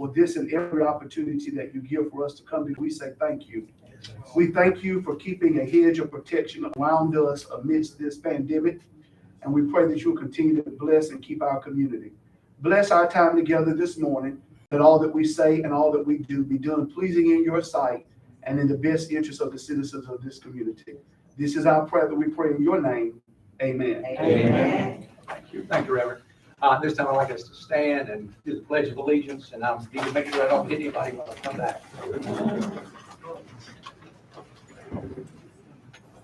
for this and every opportunity that you give for us to come to. We say thank you. We thank you for keeping a hedge of protection around us amidst this pandemic. And we pray that you'll continue to bless and keep our community. Bless our time together this morning, that all that we say and all that we do be done pleasing in your sight and in the best interest of the citizens of this community. This is our prayer that we pray in your name. Amen. Amen. Thank you. Thank you, Reverend. This time I'd like us to stand and do the Pledge of Allegiance, and I need to make sure I don't hit anybody when I come back.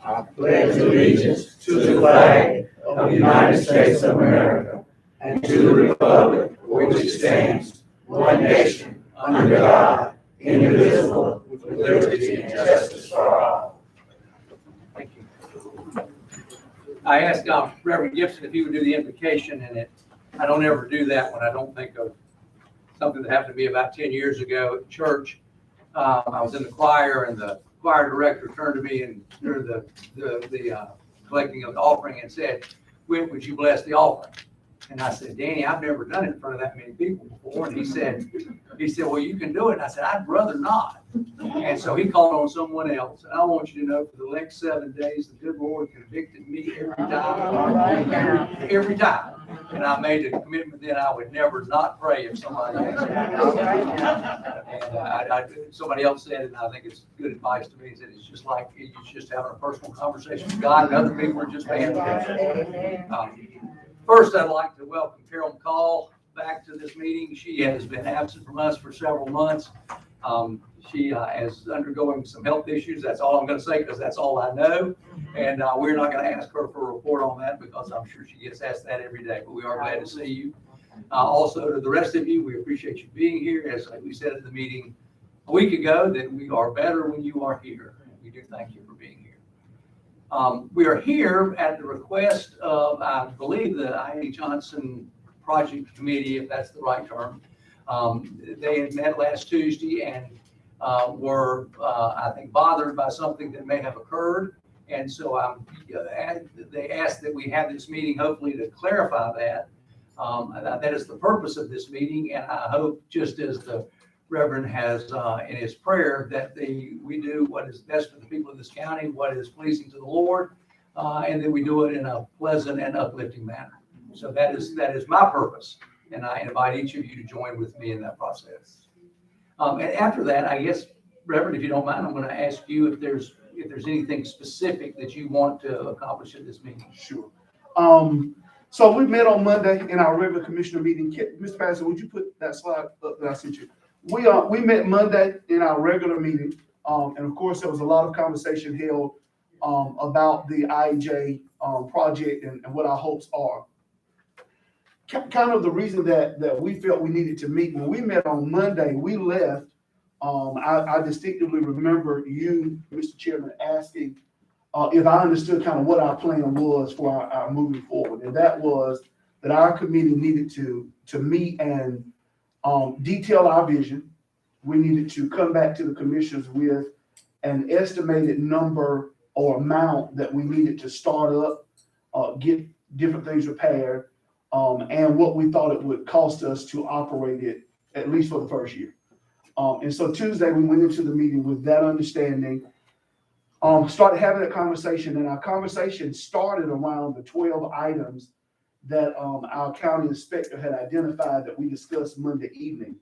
I pledge allegiance to the flag of the United States of America and to the republic for which it stands, one nation, under God, indivisible, with liberty and justice for all. Thank you. I asked Reverend Gibson if he would do the invocation, and I don't ever do that when I don't think of something that happened to me about 10 years ago at church. I was in the choir, and the choir director turned to me and during the collecting of the offering and said, "Would you bless the offering?" And I said, "Danny, I've never done it in front of that many people before." And he said, "Well, you can do it." And I said, "I'd rather not." And so he called on someone else. And I want you to know, for the next 7 days, the good Lord convicted me every time. Every time. And I made a commitment then I would never not pray if somebody asked me. And somebody else said it, and I think it's good advice to me, is that it's just like you're just having a personal conversation with God, and other people are just paying attention. First, I'd like to welcome Carol McCall back to this meeting. She has been absent from us for several months. She is undergoing some health issues. That's all I'm going to say, because that's all I know. And we're not going to ask her for a report on that, because I'm sure she gets asked that every day. But we are glad to see you. Also, to the rest of you, we appreciate you being here. As we said at the meeting a week ago, that we are better when you are here. We do thank you for being here. We are here at the request of, I believe, the I.A. Johnson Project Committee, if that's the right term. They had met last Tuesday and were, I think, bothered by something that may have occurred. And so they asked that we have this meeting, hopefully, to clarify that. That is the purpose of this meeting. And I hope, just as the Reverend has in his prayer, that we do what is best for the people of this county, what is pleasing to the Lord, and that we do it in a pleasant and uplifting manner. So that is my purpose. And I invite each of you to join with me in that process. And after that, I guess, Reverend, if you don't mind, I'm going to ask you if there's anything specific that you want to accomplish at this meeting. Sure. So we met on Monday in our regular commissioner meeting. Mr. Pastor, would you put that slide up that I sent you? We met Monday in our regular meeting. And of course, there was a lot of conversation held about the IJ project and what our hopes are. Kind of the reason that we felt we needed to meet, when we met on Monday, we left. I distinctively remember you, Mr. Chairman, asking if I understood kind of what our plan was for our moving forward. And that was that our committee needed to meet and detail our vision. We needed to come back to the commissioners with an estimated number or amount that we needed to start up, get different things repaired, and what we thought it would cost us to operate it, at least for the first year. And so Tuesday, we went into the meeting with that understanding, started having that conversation, and our conversation started around the 12 items that our county inspector had identified that we discussed Monday evening.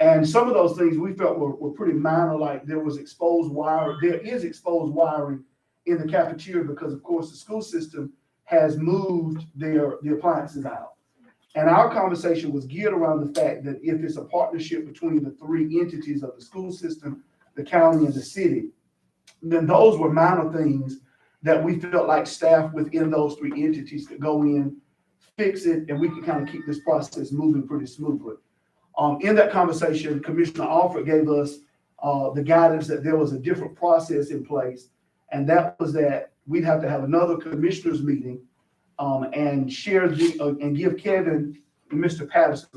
And some of those things we felt were pretty minor, like there is exposed wiring in the cafeteria because, of course, the school system has moved the appliances out. And our conversation was geared around the fact that if it's a partnership between the three entities of the school system, the county, and the city, then those were minor things that we felt like staff within those three entities could go in, fix it, and we could kind of keep this process moving pretty smoothly. In that conversation, Commissioner Alford gave us the guidance that there was a different process in place, and that was that we'd have to have another commissioners meeting and share and give Kevin, Mr. Patterson,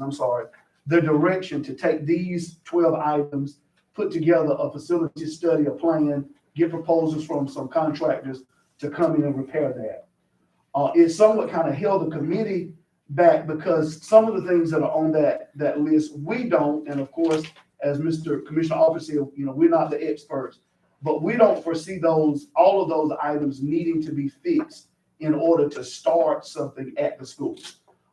the direction to take these 12 items, put together a facility study, a plan, get proposals from some contractors to come in and repair that. It somewhat kind of held the committee back because some of the things that are on that list, we don't, and of course, as Mr. Commissioner Officer said, we're not the experts, but we don't foresee all of those items needing to be fixed in order to start something at the school.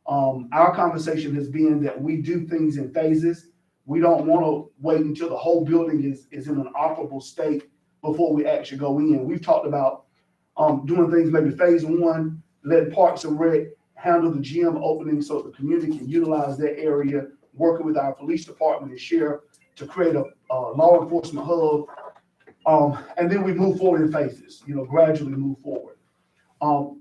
Our conversation has been that we do things in phases. We don't want to wait until the whole building is in an operable state before we actually go in. We've talked about doing things maybe phase one, let Parks and Rec handle the gym opening so the community can utilize that area, working with our police department and sheriff to create a law enforcement hub. And then we move forward in phases, gradually move forward.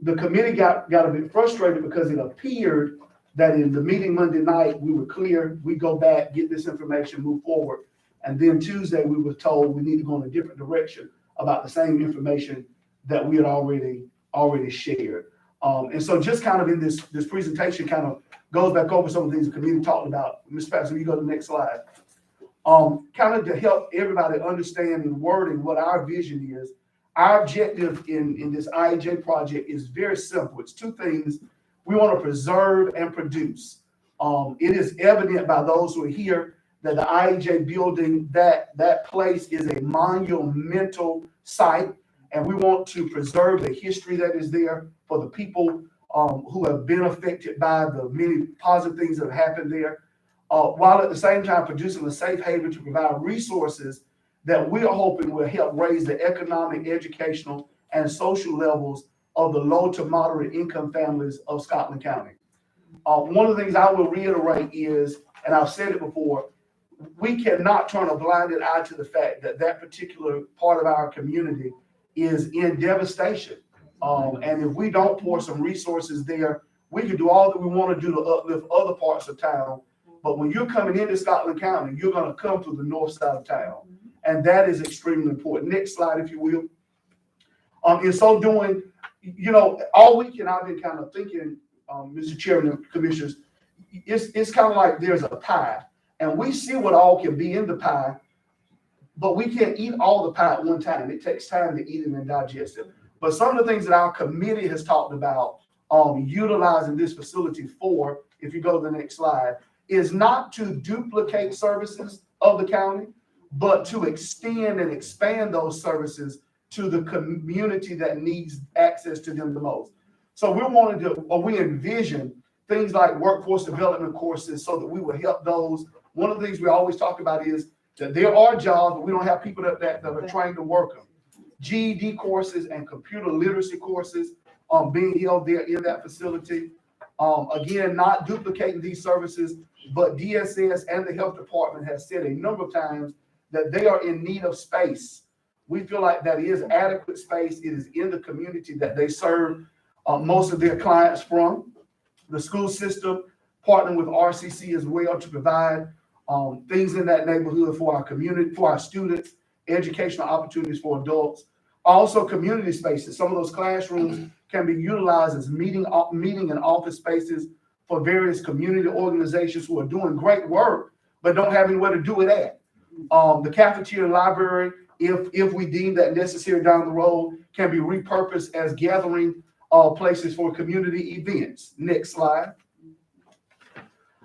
The committee got a bit frustrated because it appeared that in the meeting Monday night, we were clear, we go back, get this information, move forward. And then Tuesday, we were told we need to go in a different direction about the same information that we had already shared. And so just kind of in this presentation kind of goes back over some of the things the community talked about. Mr. Pastor, you go to the next slide. Kind of to help everybody understand in wording what our vision is. Our objective in this IEJ project is very simple. It's two things. We want to preserve and produce. It is evident by those who are here that the IEJ building, that place is a monumental site, and we want to preserve the history that is there for the people who have been affected by the many positive things that have happened there, while at the same time producing a safe haven to provide resources that we are hoping will help raise the economic, educational, and social levels of the low to moderate income families of Scotland County. One of the things I will reiterate is, and I've said it before, we cannot turn a blinded eye to the fact that that particular part of our community is in devastation. And if we don't pour some resources there, we can do all that we want to do to uplift other parts of town. But when you're coming into Scotland County, you're going to come through the north side of town. And that is extremely important. Next slide, if you will. In so doing, all weekend I've been kind of thinking, Mr. Chairman and Commissioners, it's kind of like there's a pie. And we see what all can be in the pie, but we can't eat all the pie at one time. It takes time to eat it and digest it. But some of the things that our committee has talked about utilizing this facility for, if you go to the next slide, is not to duplicate services of the county, but to extend and expand those services to the community that needs access to them the most. So we envision things like workforce development courses so that we will help those. One of the things we always talk about is that there are jobs, but we don't have people that are trained to work them. GED courses and computer literacy courses being held there in that facility. Again, not duplicating these services, but DSS and the health department has said a number of times that they are in need of space. We feel like that is adequate space. It is in the community that they serve most of their clients from. The school system partnering with RCC as well to provide things in that neighborhood for our community, for our students, educational opportunities for adults. Also community spaces. Some of those classrooms can be utilized as meeting and office spaces for various community organizations who are doing great work, but don't have anywhere to do it at. The cafeteria library, if we deem that necessary down the road, can be repurposed as gathering places for community events. Next slide.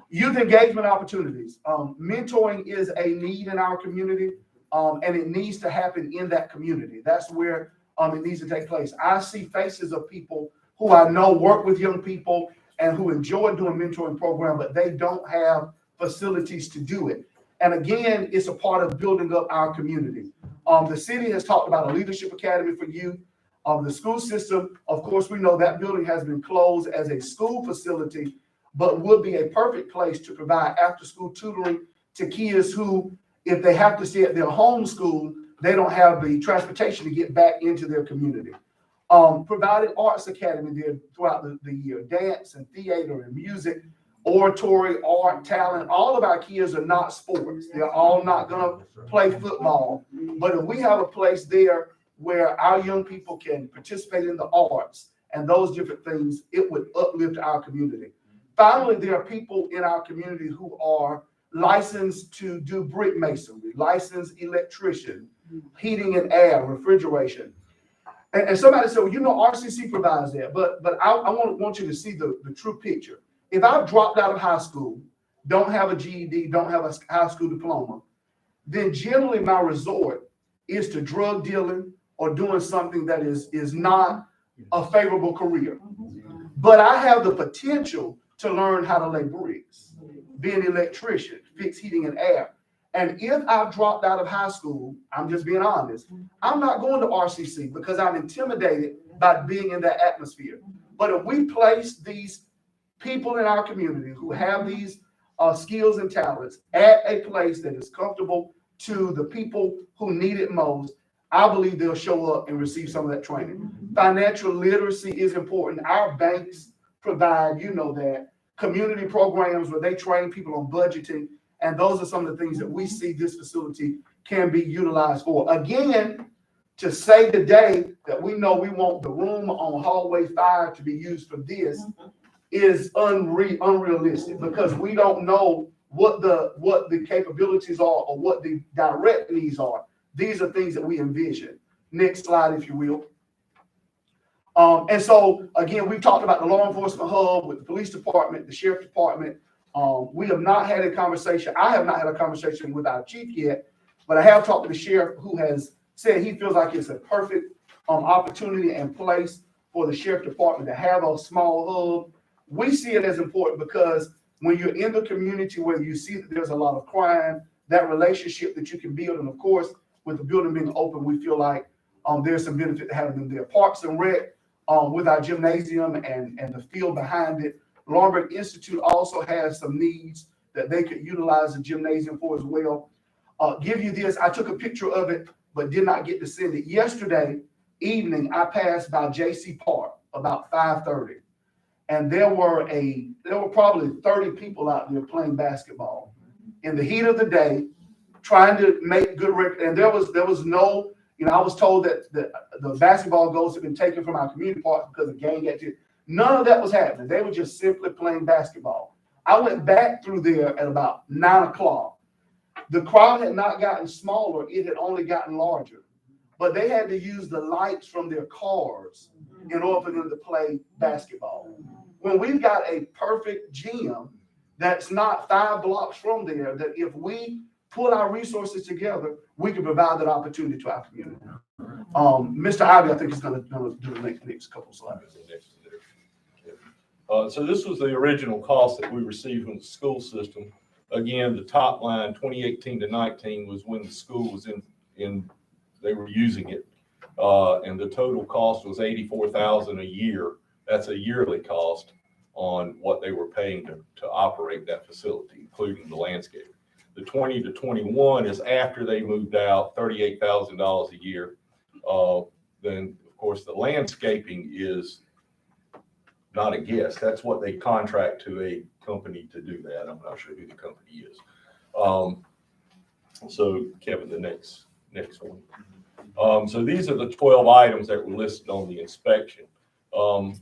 Youth engagement opportunities. Mentoring is a need in our community, and it needs to happen in that community. That's where it needs to take place. I see faces of people who I know work with young people and who enjoy doing mentoring program, but they don't have facilities to do it. And again, it's a part of building up our community. The city has talked about a leadership academy for youth. The school system, of course, we know that building has been closed as a school facility, but would be a perfect place to provide after-school tutoring to kids who, if they have to stay at their home school, they don't have the transportation to get back into their community. Provided arts academy there throughout the year, dance and theater and music, oratory, art, talent. All of our kids are not sports. They're all not going to play football. But if we have a place there where our young people can participate in the arts and those different things, it would uplift our community. Finally, there are people in our community who are licensed to do brick masonry, licensed electrician, heating and air, refrigeration. And somebody said, well, RCC provides that, but I want you to see the true picture. if I've dropped out of high school, don't have a GED, don't have a high school diploma, then generally my resort is to drug dealing or doing something that is not a favorable career. But I have the potential to learn how to lay bricks, be an electrician, fix heating and air. And if I've dropped out of high school, I'm just being honest, I'm not going to RCC because I'm intimidated by being in that atmosphere. But if we place these people in our community who have these skills and talents at a place that is comfortable to the people who need it most, I believe they'll show up and receive some of that training. Financial literacy is important. Our banks provide, you know, that community programs where they train people on budgeting. And those are some of the things that we see this facility can be utilized for. Again, to say today that we know we want the room on hallway 5 to be used for this is unrealistic, because we don't know what the capabilities are or what the direct needs are. These are things that we envision. Next slide, if you will. And so, again, we've talked about the law enforcement hub with the police department, the sheriff department. We have not had a conversation. I have not had a conversation with our chief yet, but I have talked to the sheriff, who has said he feels like it's a perfect opportunity and place for the sheriff department to have a small hub. We see it as important because when you're in the community where you see that there's a lot of crime, that relationship that you can build, and of course, with the building being open, we feel like there's some benefit to having them there. Parks and Rec, with our gymnasium and the field behind it. Lombrick Institute also has some needs that they could utilize the gymnasium for as well. Give you this, I took a picture of it, but did not get to send it. Yesterday evening, I passed by JC Park about 5:30, and there were probably 30 people out there playing basketball in the heat of the day, trying to make good record. And there was no, I was told that the basketball goals had been taken from our community park because of gang activity. None of that was happening. They were just simply playing basketball. I went back through there at about 9 o'clock. The crowd had not gotten smaller, it had only gotten larger. But they had to use the lights from their cars in order for them to play basketball. When we've got a perfect gym that's not 5 blocks from there, that if we pull our resources together, we can provide that opportunity to our community. Mr. Ivy, I think, is going to do the next couple slides. So this was the original cost that we received from the school system. Again, the top line, 2018 to 19, was when the school was in they were using it. And the total cost was $84,000 a year. That's a yearly cost on what they were paying to operate that facility, including the landscape. The 20 to 21 is after they moved out, $38,000 a year. Then, of course, the landscaping is not a guess. That's what they contract to a company to do that. I'm not sure who the company is. So, Kevin, the next one. So these are the 12 items that were listed on the inspection.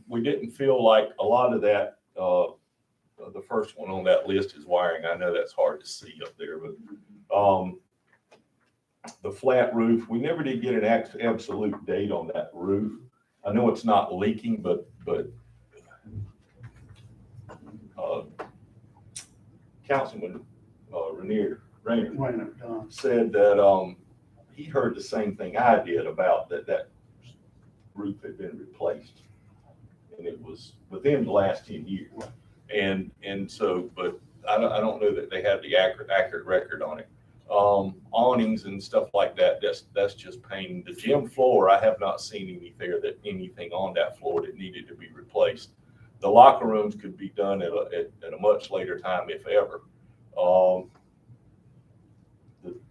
We didn't feel like a lot of that. The first one on that list is wiring. I know that's hard to see up there, but the flat roof, we never did get an absolute date on that roof. I know it's not leaking, but Councilman Rainer said that he heard the same thing I did about that roof had been replaced, and it was within the last 10 years. And so, but I don't know that they have the accurate record on it. Awnings and stuff like that, that's just painting. The gym floor, I have not seen anything on that floor that needed to be replaced. The locker rooms could be done at a much later time, if ever.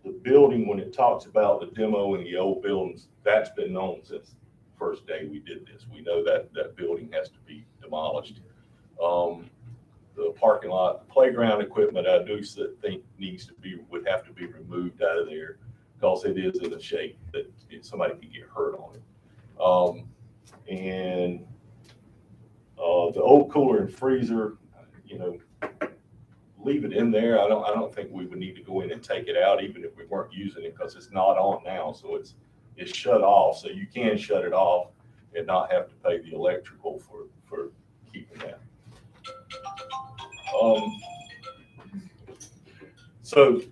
The building, when it talks about the demo in the old buildings, that's been known since the first day we did this. We know that that building has to be demolished. The parking lot, the playground equipment, I do think would have to be removed out of there because it is in a shape that somebody could get hurt on it. And the old cooler and freezer, leave it in there. I don't think we would need to go in and take it out, even if we weren't using it, because it's not on now, so it's shut off. So you can shut it off and not have to pay the electrical for keeping that. So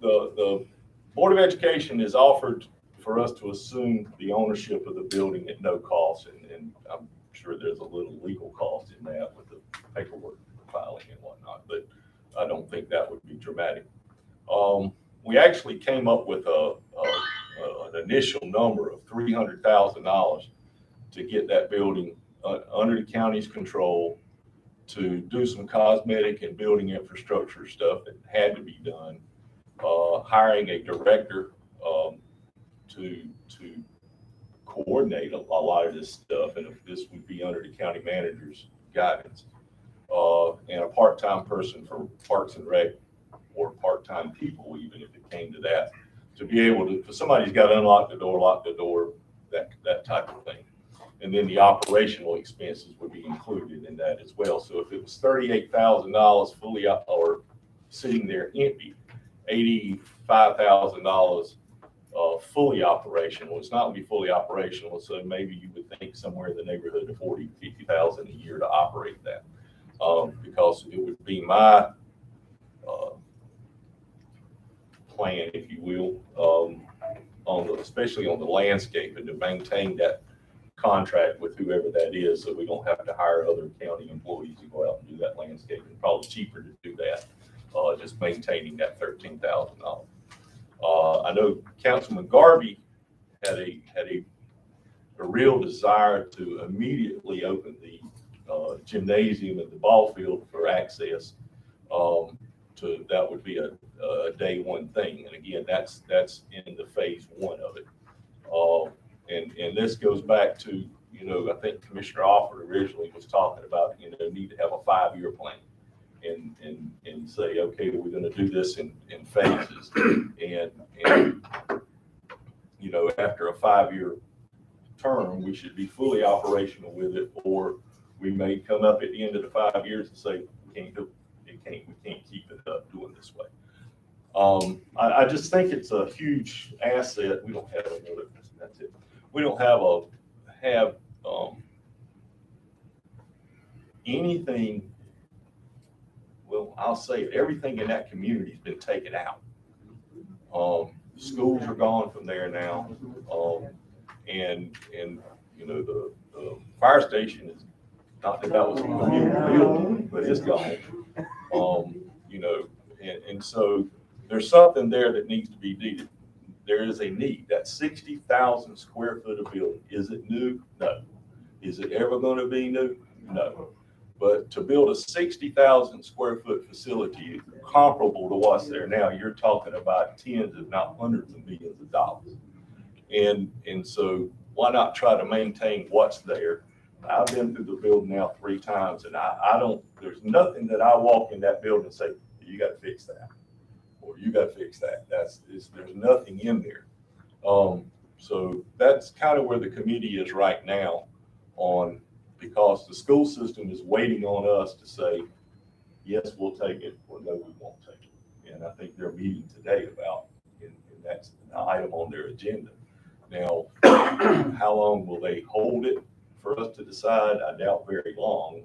the Board of Education has offered for us to assume the ownership of the building at no cost, and I'm sure there's a little legal cost in that with the paperwork filing and whatnot, but I don't think that would be dramatic. We actually came up with an initial number of $300,000 to get that building under the county's control, to do some cosmetic and building infrastructure stuff that had to be done, hiring a director to coordinate a lot of this stuff, and if this would be under the county manager's guidance, and a part-time person for Parks and Rec, or part-time people, even if it came to that, to be able to, if somebody's got to unlock the door, lock the door, that type of thing. And then the operational expenses would be included in that as well. So if it was $38,000 fully or sitting there empty, $85,000 fully operational. It's not going to be fully operational, so maybe you would think somewhere in the neighborhood of $40,000 to $50,000 a year to operate that, because it would be my plan, if you will, especially on the landscape, and to maintain that contract with whoever that is, so we don't have to hire other county employees to go out and do that landscape. It's probably cheaper to do that, just maintaining that $13,000. I know Councilman Garvey had a real desire to immediately open the gymnasium and the ball field for access. That would be a day one thing, and again, that's in the phase one of it. And this goes back to, I think Commissioner Alford originally was talking about, need to have a 5-year plan, and say, okay, we're going to do this in phases, and after a 5-year term, we should be fully operational with it, or we may come up at the end of the 5 years and say, we can't keep it up doing this way. I just think it's a huge asset. We don't have another. That's it. We don't have anything. Well, I'll say it, everything in that community has been taken out. Schools are gone from there now, and the fire station is not that was a community building, but it's gone. And so there's something there that needs to be needed. There is a need. That 60,000 square foot of building, is it new? No. Is it ever going to be new? No. But to build a 60,000 square foot facility comparable to what's there now, you're talking about tens, if not hundreds of millions of dollars. And so why not try to maintain what's there? I've been through the building now 3 times, and there's nothing that I walk in that building and say, you got to fix that, or you got to fix that. There's nothing in there. So that's kind of where the committee is right now because the school system is waiting on us to say, yes, we'll take it, or no, we won't take it. And I think they're meeting today about, and that's an item on their agenda. Now, how long will they hold it for us to decide? I doubt very long.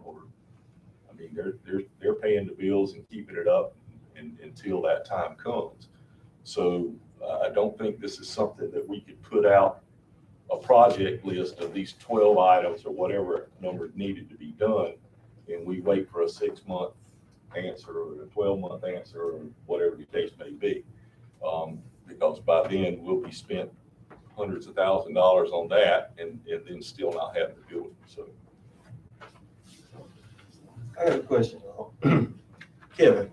They're paying the bills and keeping it up until that time comes. So I don't think this is something that we could put out a project list of these 12 items or whatever number needed to be done, and we wait for a 6-month answer or a 12-month answer or whatever the case may be, because by then we'll be spent hundreds of thousands of dollars on that, and then still not have the building. So I got a question. Kevin,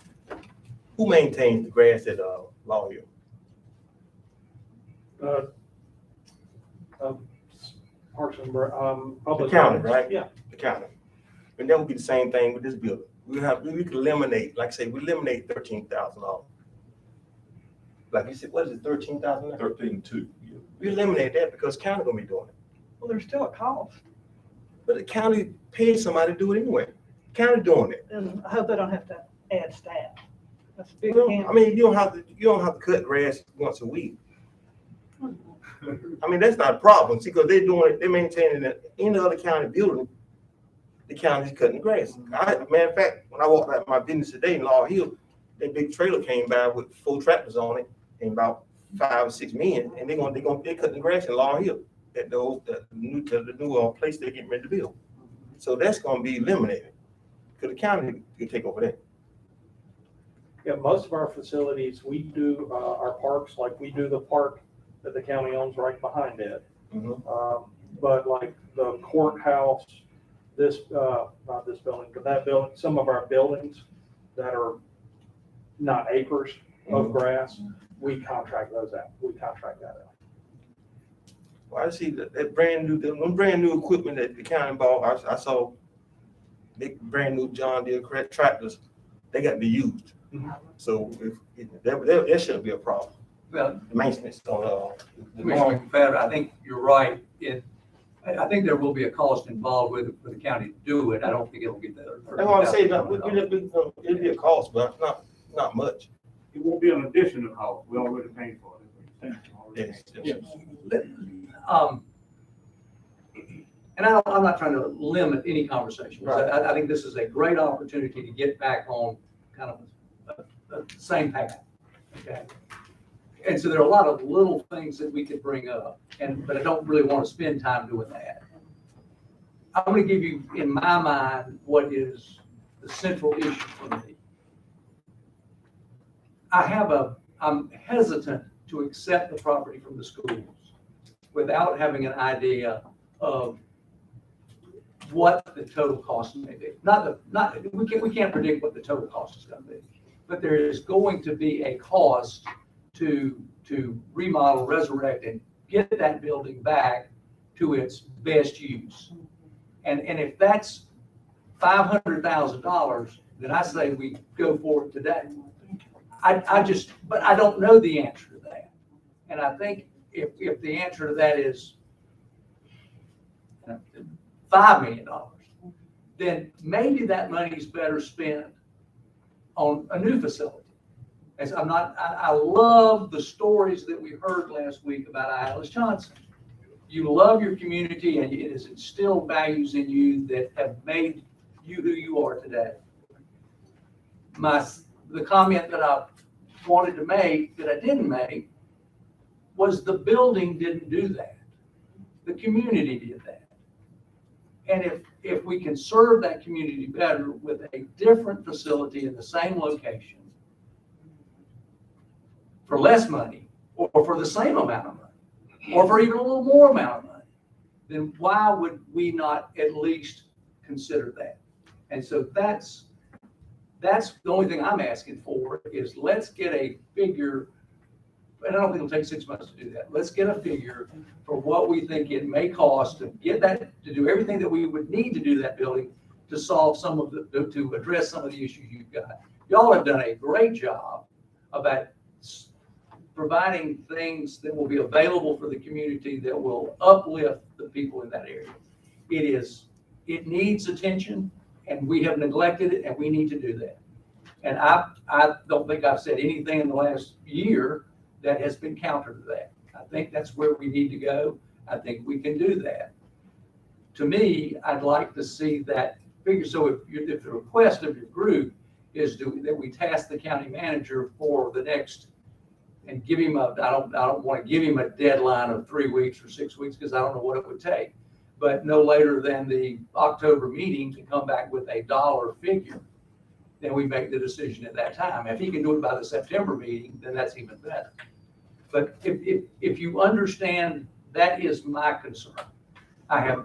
who maintains the grass at Law Hill? Parks and Public. The county, right? Yeah. The county. And that would be the same thing with this building. We could eliminate, like I say, we eliminate $13,000. Like you said, what is it, $13,000? 13.2. We eliminate that because the county gonna be doing it. Well, there's still a cost, But the county pays somebody to do it anyway. County doing it. and I hope they don't have to add staff. That's a big Well, camp. I mean, you don't have to cut grass once a week. I mean, that's not a problem. See, because they're doing it, they're maintaining it. Any other county building, the county's cutting the grass. Matter of fact, when I walked out my business today in Law Hill, that big trailer came by with 4 tractors on it and about 5 or 6 men, and they're cutting the grass in Law Hill at the new place they're getting ready to build. So that's gonna be eliminated, because the county can take over that. Yeah, most of our facilities, we do, our parks, like we do the park that the county owns right behind it. But like the courthouse, not this building, but that building, some of our buildings that are not acres of grass, we contract those out. We contract that out. Well, I see that brand new equipment that the county bought. I saw big brand new John Deere tractors. They got to be used. So that shouldn't be a problem. Well, The maintenance on Commissioner McFadden, I think you're right. I think there will be a cost involved with it for the county to do it. I don't think it'll get there. that's why I say it'll be a cost, but not much. It won't be an additional cost. We already paid for it. Yes. And I'm not trying to limit any conversation. Right. I think this is a great opportunity to get back on kind of the same path. Okay. And so there are a lot of little things that we could bring up, but I don't really want to spend time doing that. I'm going to give you, in my mind, what is the central issue for me. I'm hesitant to accept the property from the schools without having an idea of what the total cost may be. We can't predict what the total cost is going to be, but there is going to be a cost to remodel, resurrect, and get that building back to its best use. And if that's $500,000, then I say we go for it today. But I don't know the answer to that. And I think if the answer to that is $5 million, then maybe that money is better spent on a new facility. As I love the stories that we heard last week about Alice Johnson. You love your community, and it has instilled values in you that have made you who you are today. The comment that I wanted to make that I didn't make was the building didn't do that. The community did that. And if we can serve that community better with a different facility in the same location for less money, or for the same amount of money, or for even a little more amount of money, then why would we not at least consider that? And so that's the only thing I'm asking for, is let's get a figure, and I don't think it'll take 6 months to do that. Let's get a figure for what we think it may cost to get that, to do everything that we would need to do that building to solve to address some of the issues you've got. Y'all have done a great job about providing things that will be available for the community that will uplift the people in that area. It needs attention, and we have neglected it, and we need to do that. And I don't think I've said anything in the last year that has been counter to that. I think that's where we need to go. I think we can do that. To me, I'd like to see that figure. So if the request of your group is that we task the county manager for the next, and give him I don't want to give him a deadline of 3 weeks or 6 weeks, because I don't know what it would take, but no later than the October meeting to come back with a dollar figure, then we make the decision at that time. If he can do it by the September meeting, then that's even better. But if you understand, that is my concern.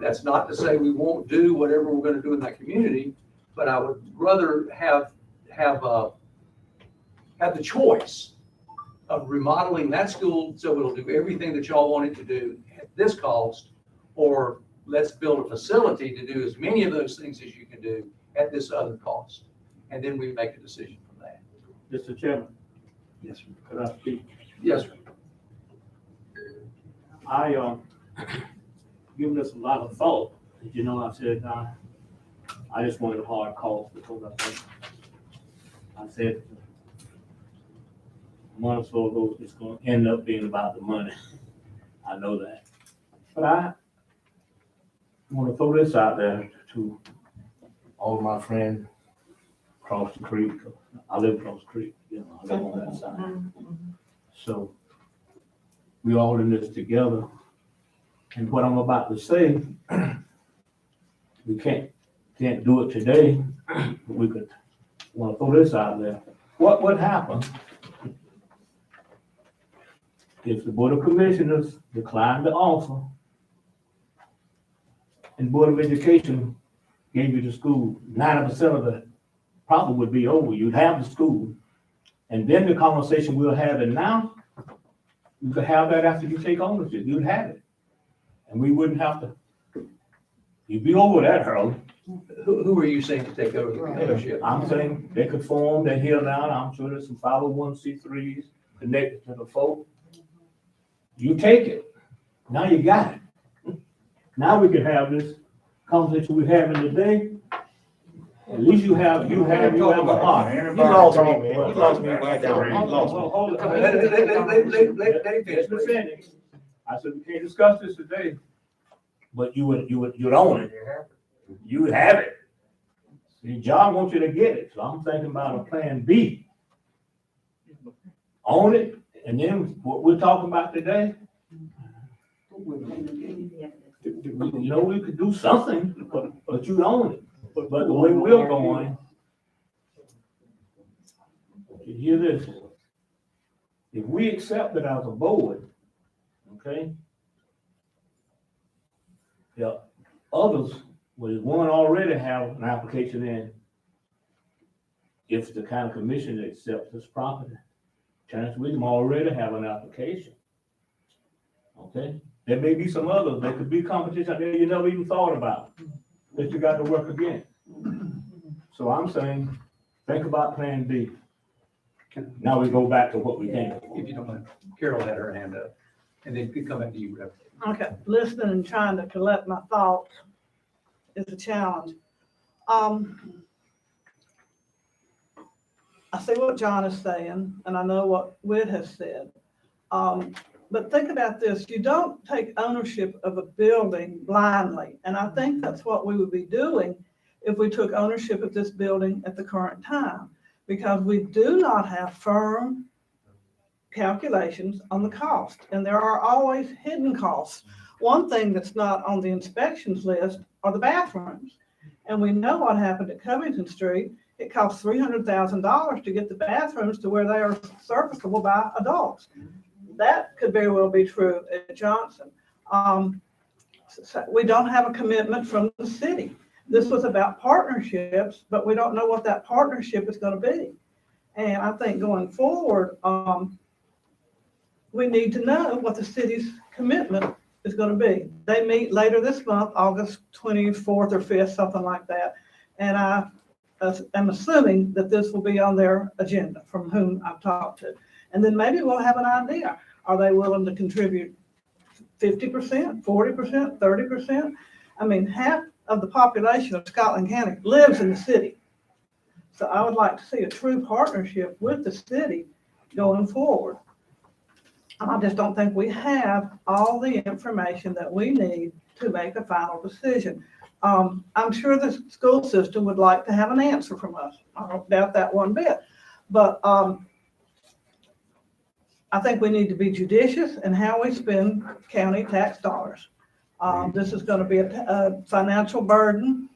That's not to say we won't do whatever we're going to do in that community, but I would rather have the choice of remodeling that school so it'll do everything that y'all want it to do at this cost, or let's build a facility to do as many of those things as you can do at this other cost. And then we make a decision from that. Mr. Chairman, Yes, sir. could I speak? Yes, sir. I given this a lot of thought. You know, I said I just wanted a hard call, because I said a month or so ago it's going to end up being about the money. I know that, but I want to throw this out there to all of my friends across the creek. I live across the creek, you know, I live on that side. So we all in this together. And what I'm about to say, we can't do it today. We could, want to throw this out there. What would happen if the Board of Commissioners declined the offer and Board of Education gave you the school? 90% of the problem would be over. You'd have the school. And then the conversation we're having now, you could have that after you take ownership. You'd have it. And we wouldn't have to, you'd be over that hurdle. Who are you saying to take over the ownership? I'm saying they could form, they're here now, I'm sure there's some 501c3s connected to the folk. You take it, now you got it. Now we can have this conversation we're having today. At least you have a heart. You lost me, man. You lost me right down. You lost me. Well, hold it. Let Let me finish. I said, we can't discuss this today, but you'd own it. You would have it. See, John wants you to get it, so I'm thinking about a plan B. Own it, and then what we're talking about today, you know, we could do something, but you own it. But the way we're going, you hear this? If we accept it as a board, okay? Yeah, others, well, one already have an application in. If the kind of commission that accepts this property, chance we can already have an application. Okay? There may be some others, there could be competition out there you never even thought about, that you got to work again. So I'm saying, think about plan B. Now we go back to what we can. If you don't mind, Carol had her hand up, and then could come back to you, Reverend. Okay, listening and trying to collect my thoughts is a challenge. I see what John is saying, and I know what Whit has said. But think about this, you don't take ownership of a building blindly. And I think that's what we would be doing if we took ownership of this building at the current time, because we do not have firm calculations on the cost, and there are always hidden costs. One thing that's not on the inspections list are the bathrooms. And we know what happened at Covington Street. It cost $300,000 to get the bathrooms to where they are serviceable by adults. That could very well be true at Johnson. So we don't have a commitment from the city. This was about partnerships, but we don't know what that partnership is going to be. And I think going forward, we need to know what the city's commitment is going to be. They meet later this month, August 24th or 5th, something like that. And I am assuming that this will be on their agenda from whom I've talked to. And then maybe we'll have an idea. Are they willing to contribute 50%, 40%, 30%? I mean, half of the population of Scotland County lives in the city. So I would like to see a true partnership with the city going forward. I just don't think we have all the information that we need to make a final decision. I'm sure the school system would like to have an answer from us. I don't doubt that one bit. But I think we need to be judicious in how we spend county tax dollars. This is going to be a financial burden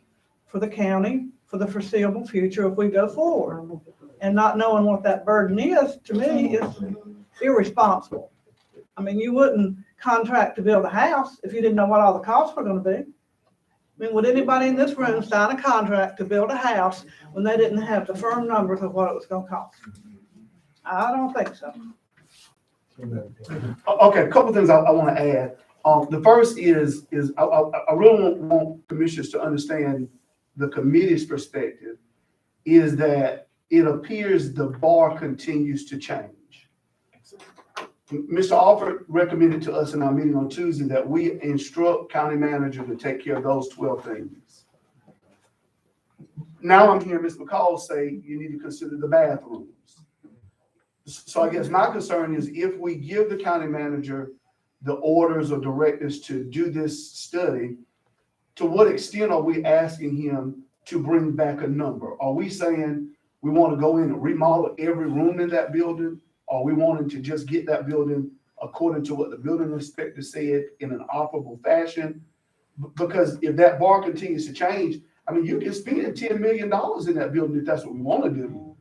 for the county for the foreseeable future if we go forward. And not knowing what that burden is, to me, is irresponsible. I mean, you wouldn't contract to build a house if you didn't know what all the costs were going to be. I mean, would anybody in this room sign a contract to build a house when they didn't have the firm numbers of what it was going to cost? I don't think so. Okay, a couple things I want to add. The first is I really want commissioners to understand the committee's perspective is that it appears the bar continues to change. Mr. Alford recommended to us in our meeting on Tuesday that we instruct county manager to take care of those 12 things. Now I'm hearing Ms. McCall say you need to consider the bathrooms. So I guess my concern is if we give the county manager the orders or directives to do this study, to what extent are we asking him to bring back a number? Are we saying we want to go in and remodel every room in that building? Or we wanting to just get that building according to what the building inspector said in an operable fashion? Because if that bar continues to change, I mean, you can spend $10 million in that building if that's what we want to do.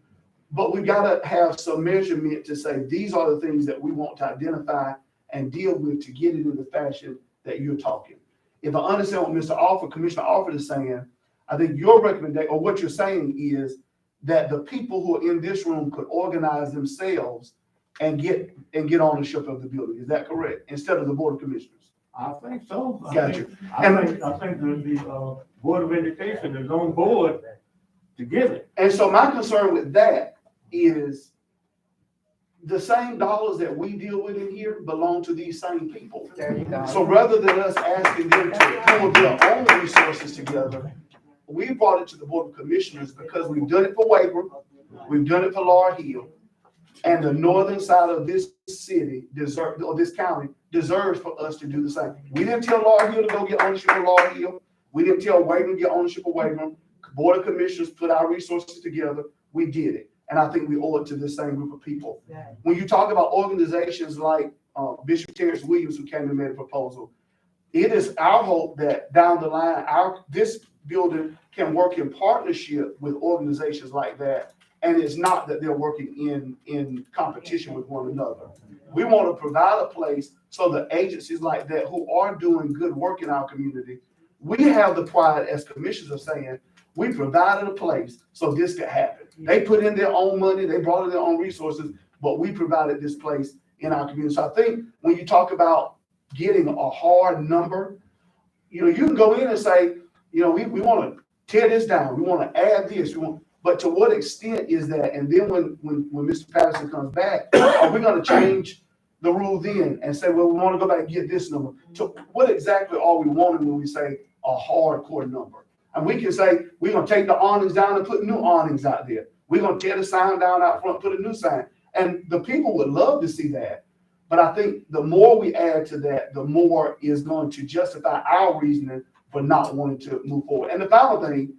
But we gotta have some measurement to say, these are the things that we want to identify and deal with to get it in the fashion that you're talking. If I understand what Commissioner Alford is saying, I think your recommendation, or what you're saying is that the people who are in this room could organize themselves and get ownership of the building. Is that correct? Instead of the Board of Commissioners? I think so. Gotcha. I think the Board of Education is on board to give it. And so my concern with that is the same dollars that we deal with in here belong to these same people. There you go. So rather than us asking them to pull their own resources together, we brought it to the Board of Commissioners because we've done it for Waverham, we've done it for Laurel Hill, and the northern side of this city this county deserves for us to do the same. We didn't tell Laurel Hill to go get ownership of Laurel Hill. We didn't tell Waverham to get ownership of Waverham. Board of Commissioners put our resources together. We did it. And I think we owe it to this same group of people. When you talk about organizations like Bishop Terrence Williams, who came and made a proposal, it is our hope that down the line, this building can work in partnership with organizations like that. And it's not that they're working in competition with one another. We want to provide a place so that agencies like that who are doing good work in our community, we have the pride as commissioners of saying, we provided a place so this could happen. They put in their own money, they brought in their own resources, but we provided this place in our community. So I think when you talk about getting a hard number, you can go in and say, we want to tear this down, we want to add this, but to what extent is that? And then when Mr. Patterson comes back, are we going to change the rule then and say, well, we want to go back and get this number? So what exactly are we wanting when we say a hardcore number? And we can say, we're going to take the awnings down and put new awnings out there. We're going to tear the sign down out front, put a new sign. And the people would love to see that. But I think the more we add to that, the more is going to justify our reasoning for not wanting to move forward. And the final thing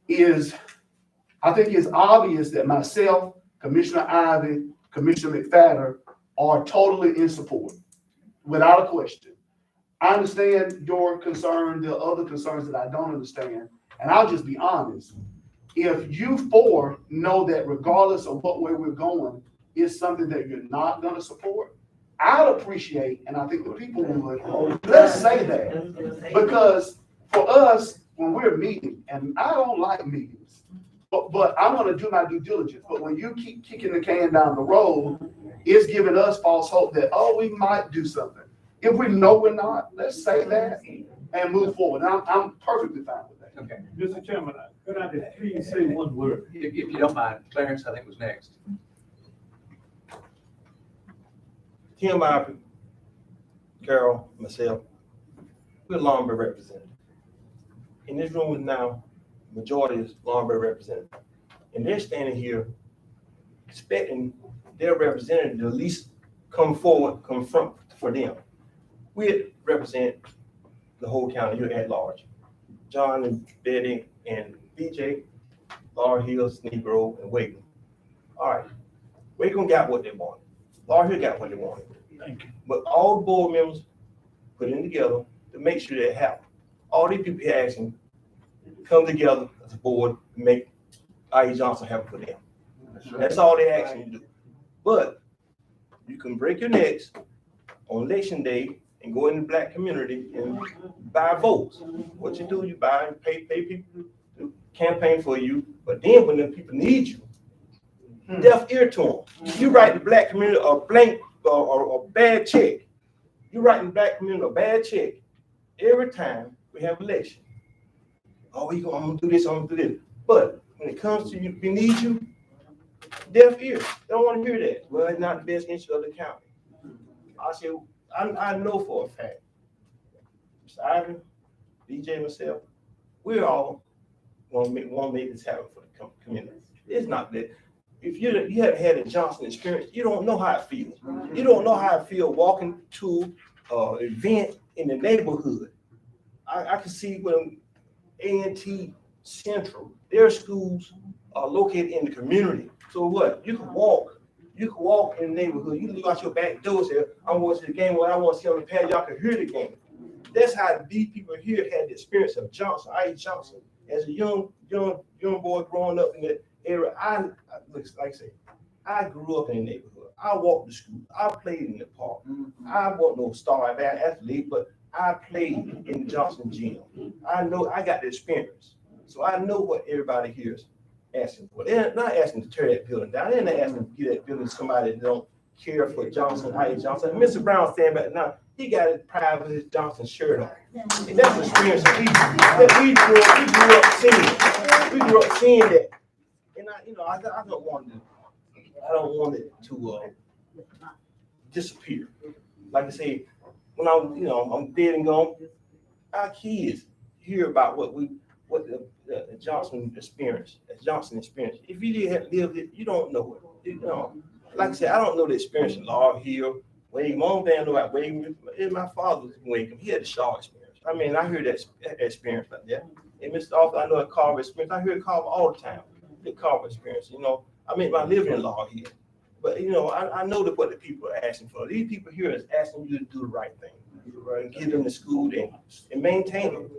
is, I think it's obvious that myself, Commissioner Ivey, Commissioner McFadden are totally in support, without a question. I understand your concern. There are other concerns that I don't understand. And I'll just be honest. If you four know that regardless of what way we're going, is something that you're not going to support, I'd appreciate, and I think the people would, let's say that. Because for us, when we're meeting, and I don't like meetings, but I want to do my due diligence. But when you keep kicking the can down the road, it's giving us false hope that, we might do something. If we know we're not, let's say that and move forward. I'm perfectly fine with that. Okay. Mr. Chairman, could I just please say one word? If you don't mind, Clarence, I think was next. Tim Ivey, Carol, myself, we're Lombard representatives. In this room now, majority is Lombard representatives. And they're standing here expecting their representative to at least come forward, confront for them. We represent the whole county here at large. John and Betty and BJ, Laurel Hill, Negro, and Wakeman. All right, Wakeman got what they wanted. Laurel Hill got what they wanted. Thank you. But all the board members put in together to make sure that happen. All these people here asking come together as a board and make I.E. Johnson happen for them. That's all they asking you to do. But you can break your necks on election day and go in the black community and buy votes. What you do, you buy and pay people to campaign for you. But then when the people need you, deaf ear to them. You write the black community a blank or a bad check. You write the black community a bad check every time we have election. I'm gonna do this, I'm gonna do this. But when it comes to you, we need you, deaf ear. They don't want to hear that. Well, it's not the best interest of the county. I say, I know for a fact, Mr. Ivey, DJ, myself, we all want to make this happen for the community. It's not that. If you haven't had a Johnson experience, you don't know how it feels. You don't know how it feels walking to an event in the neighborhood. I can see when A&T central. Their schools are located in the community. So what? You can walk in the neighborhood. You can look out your back door and say, I want to see the game, what I want to see on the pad, y'all can hear the game. That's how these people here had the experience of Johnson, I.E. Johnson. As a young boy growing up in that era, like I say, I grew up in the neighborhood. I walked to school. I played in the park. I wasn't no star athlete, but I played in Johnson Gym. I know I got the experience. So I know what everybody here is asking for. They're not asking to tear that building down. They're not asking to give that building to somebody that don't care for Johnson, I.E. Johnson. Mr. Brown standing back now, he got his pride with his Johnson shirt on. And that's the experience that we grew up seeing. We grew up seeing that. And I don't want it to disappear. Like I say, when I'm dead and gone, our kids hear about what the Johnson experience. If you didn't live it, you don't know it. Like I said, I don't know the experience in Laurel Hill, Wake. My own family know about Wake. My father was in Wake. He had the Shaw experience. I mean, I heard that experience like that. And Mr. Arthur, I know a Carver experience. I hear it Carver all the time. The Carver experience. I mean, I live in Laurel Hill. But I know that what the people are asking for. These people here is asking you to do the right thing. And give them the school and maintain it.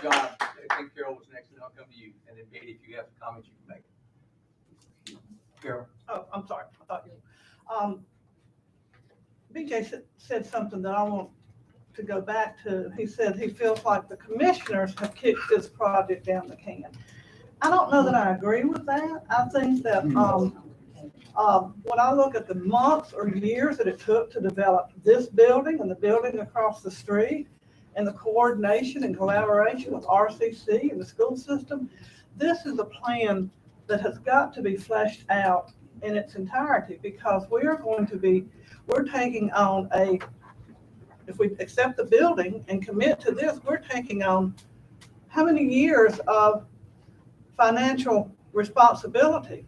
John, I think Carol was next, and I'll come to you. And then Betty, if you have comments, you can make. Carol? Oh, I'm sorry. I thought you. BJ said something that I want to go back to. He said he feels like the commissioners have kicked this project down the can. I don't know that I agree with that. I think that when I look at the months or years that it took to develop this building and the building across the street and the coordination and collaboration with RCC and the school system, this is a plan that has got to be fleshed out in its entirety, because we're taking on if we accept the building and commit to this, we're taking on how many years of financial responsibility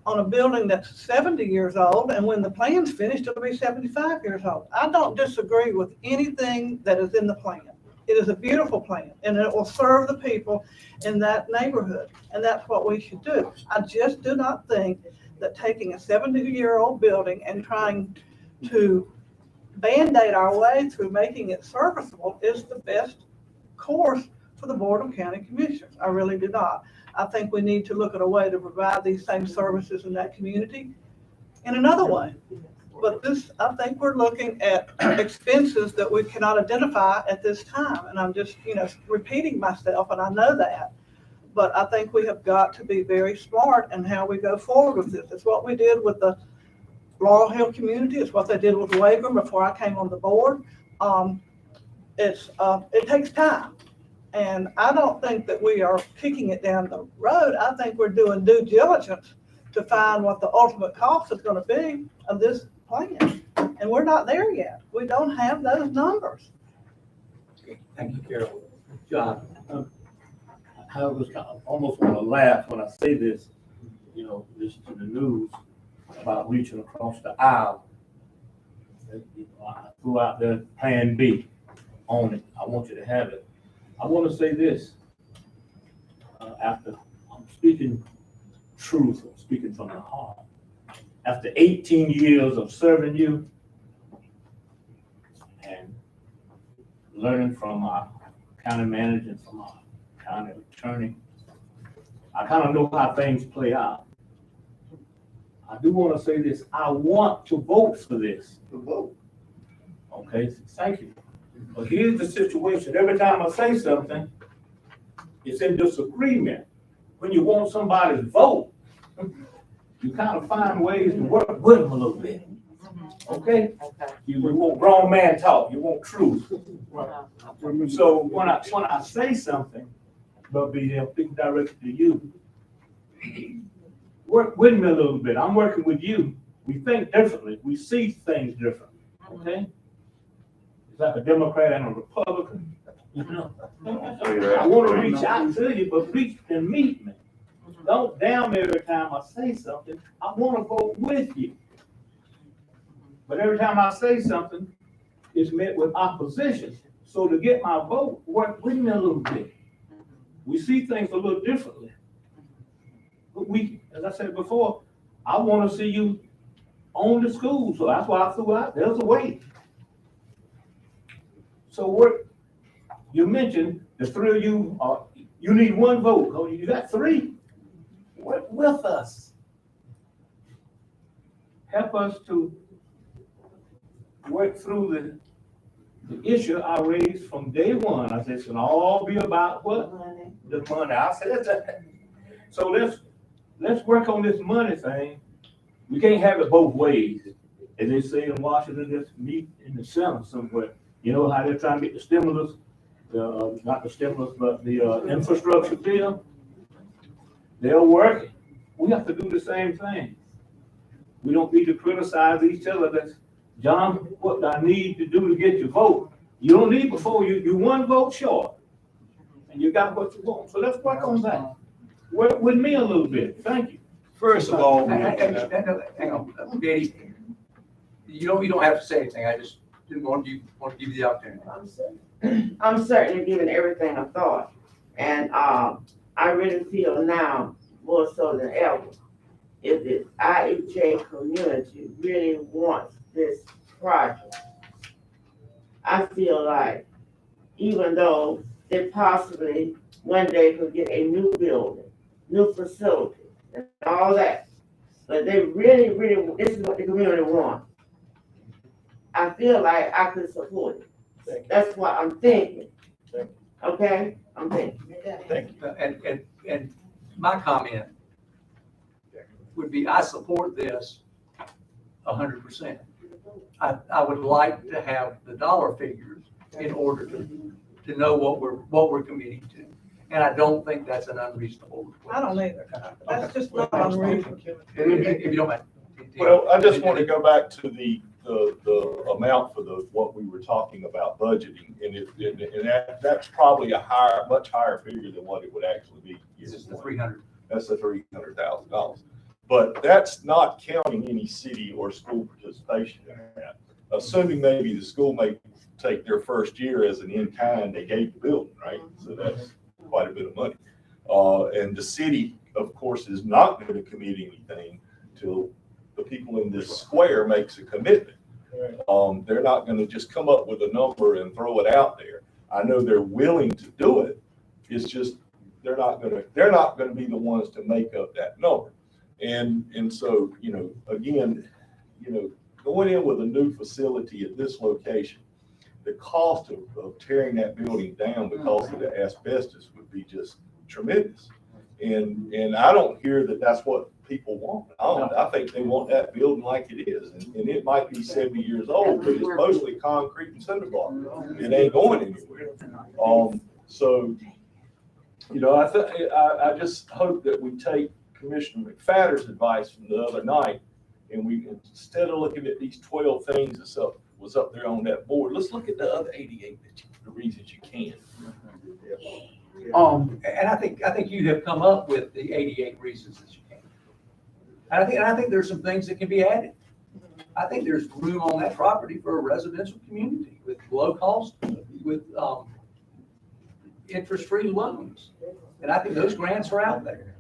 on a building that's 70 years old, and when the plan's finished, it'll be 75 years old. I don't disagree with anything that is in the plan. It is a beautiful plan, and it will serve the people in that neighborhood, and that's what we should do. I just do not think that taking a 70-year-old building and trying to Band-Aid our way through making it serviceable is the best course for the Board of County Commissioners. I really do not. I think we need to look at a way to provide these same services in that community in another way. But I think we're looking at expenses that we cannot identify at this time. And I'm just, repeating myself, and I know that. But I think we have got to be very smart in how we go forward with this. It's what we did with the Laurel Hill community. It's what they did with Wagram before I came on the board. It takes time. And I don't think that we are kicking it down the road. I think we're doing due diligence to find what the ultimate cost is going to be of this plan. And we're not there yet. We don't have those numbers. Thank you, Carol. John? I was almost want to laugh when I say this, listen to the news about reaching across the aisle. I threw out the plan B on it. I want you to have it. I want to say this, after I'm speaking truth, I'm speaking from the heart. After 18 years of serving you and learning from our county manager and from our county attorney, I kind of know how things play out. I do want to say this. I want to vote for this. To vote. Okay, thank you. But here's the situation. Every time I say something, it's in disagreement. When you want somebody's vote, you kind of find ways to work with them a little bit. Okay? You want grown man talk. You want truth. So when I say something, but I'm speaking directly to you, work with me a little bit. I'm working with you. We think differently. We see things differently. Okay? It's like a Democrat and a Republican. I want to reach out to you, but reach and meet me. Don't damn me every time I say something. I want to vote with you. But every time I say something, it's met with opposition. So to get my vote, work with me a little bit. We see things a little differently. But we, as I said before, I want to see you own the school, so that's why I threw out, there's a way. So what, you mentioned the three of you, you need one vote, oh, you got three. Work with us. Help us to work through the issue I raised from day one. I said, it's gonna all be about what? The money. I said that. So let's work on this money thing. We can't have it both ways. As they say in Washington, just meet in the center somewhere. You know how they're trying to get the stimulus, not the stimulus, but the infrastructure bill? They're working. We have to do the same thing. We don't need to criticize each other. That's, John, what I need to do to get your vote. You don't need before you one vote short. And you got what you want. So let's work on that. Work with me a little bit. Thank you. First of all, Hang on, Betty. You don't have to say anything. I just didn't want to give you the opportunity. I'm certainly giving everything a thought, and I really feel now more so than ever, if the IHA community really wants this project. I feel like even though they possibly one day could get a new building, new facility, and all that, but they really, this is what the community wants. I feel like I could support it. That's what I'm thinking. Okay? I'm thinking. thank you. And my comment would be, I support this 100%. I would like to have the dollar figures in order to know what we're committing to. And I don't think that's an unreasonable request. I don't either. That's just not unreasonable. If you don't mind. Well, I just want to go back to the amount for what we were talking about budgeting, and that's probably a much higher figure than what it would actually be. This is the 300. That's the $300,000. But that's not counting any city or school participation in that. Assuming maybe the school may take their first year as an in-kind, they gave the building, right? So that's quite a bit of money. And the city, of course, is not going to commit anything till the people in this square makes a commitment. They're not going to just come up with a number and throw it out there. I know they're willing to do it. It's just they're not going to be the ones to make up that number. And so, again, going in with a new facility at this location, the cost of tearing that building down because of the asbestos would be just tremendous. And I don't hear that that's what people want. I think they want that building like it is. And it might be 70 years old, but it's mostly concrete and cinder block. It ain't going anywhere. So, I just hope that we take Commissioner McFadder's advice from the other night, and we, instead of looking at these 12 things that was up there on that board, let's look at the other 88 the reasons you can. And I think you have come up with the 88 reasons that you can. And I think there's some things that can be added. I think there's room on that property for a residential community with low cost, with interest-free loans. And I think those grants are out there.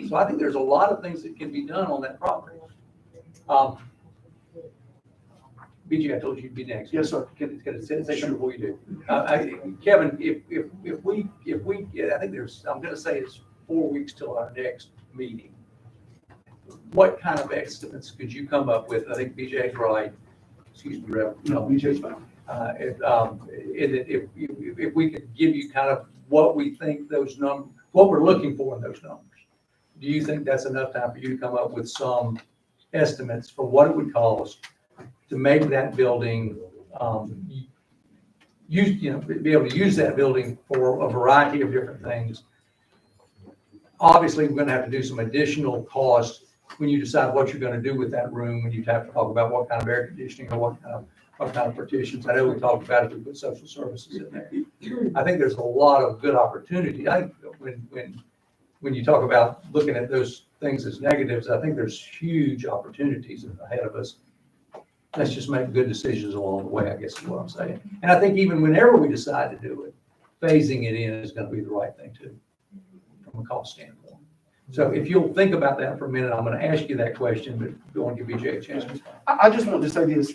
So I think there's a lot of things that can be done on that property. BG, I told you you'd be next. Yes, sir. Can I say something before you do? Kevin, if we, I think I'm gonna say it's 4 weeks till our next meeting. What kind of estimates could you come up with? I think BJ's right. Excuse me, Rev. No, BJ's fine. If we could give you kind of what we think those numbers, what we're looking for in those numbers, do you think that's enough time for you to come up with some estimates for what it would cost to make that building, be able to use that building for a variety of different things? Obviously, we're going to have to do some additional costs when you decide what you're going to do with that room, when you have to talk about what kind of air conditioning or what kind of partitions. I know we talked about if we put social services in there. I think there's a lot of good opportunity. When you talk about looking at those things as negatives, I think there's huge opportunities ahead of us let's just make good decisions along the way, I guess is what I'm saying. And I think even whenever we decide to do it, phasing it in is gonna be the right thing too, from a cost standpoint. So if you'll think about that for a minute, I'm gonna ask you that question, but go on, give BJ a chance to respond. I just want to say this,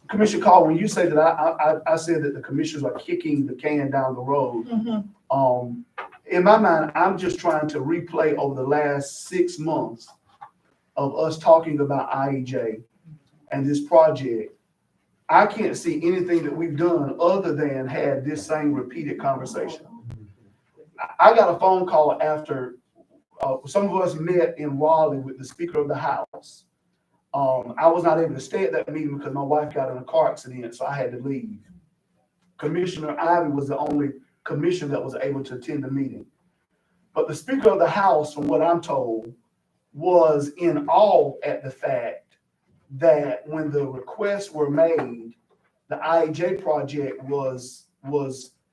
Commissioner Call, when you say that I said that the commissioners are kicking the can down the road, in my mind, I'm just trying to replay over the last 6 months of us talking about IEJ and this project. I can't see anything that we've done other than had this same repeated conversation. I got a phone call after some of us met in Raleigh with the Speaker of the House. I was not able to stay at that meeting because my wife got in a car accident, so I had to leave. Commissioner Ivey was the only commissioner that was able to attend the meeting. But the Speaker of the House, from what I'm told, was in awe at the fact that when the requests were made, the IEJ project was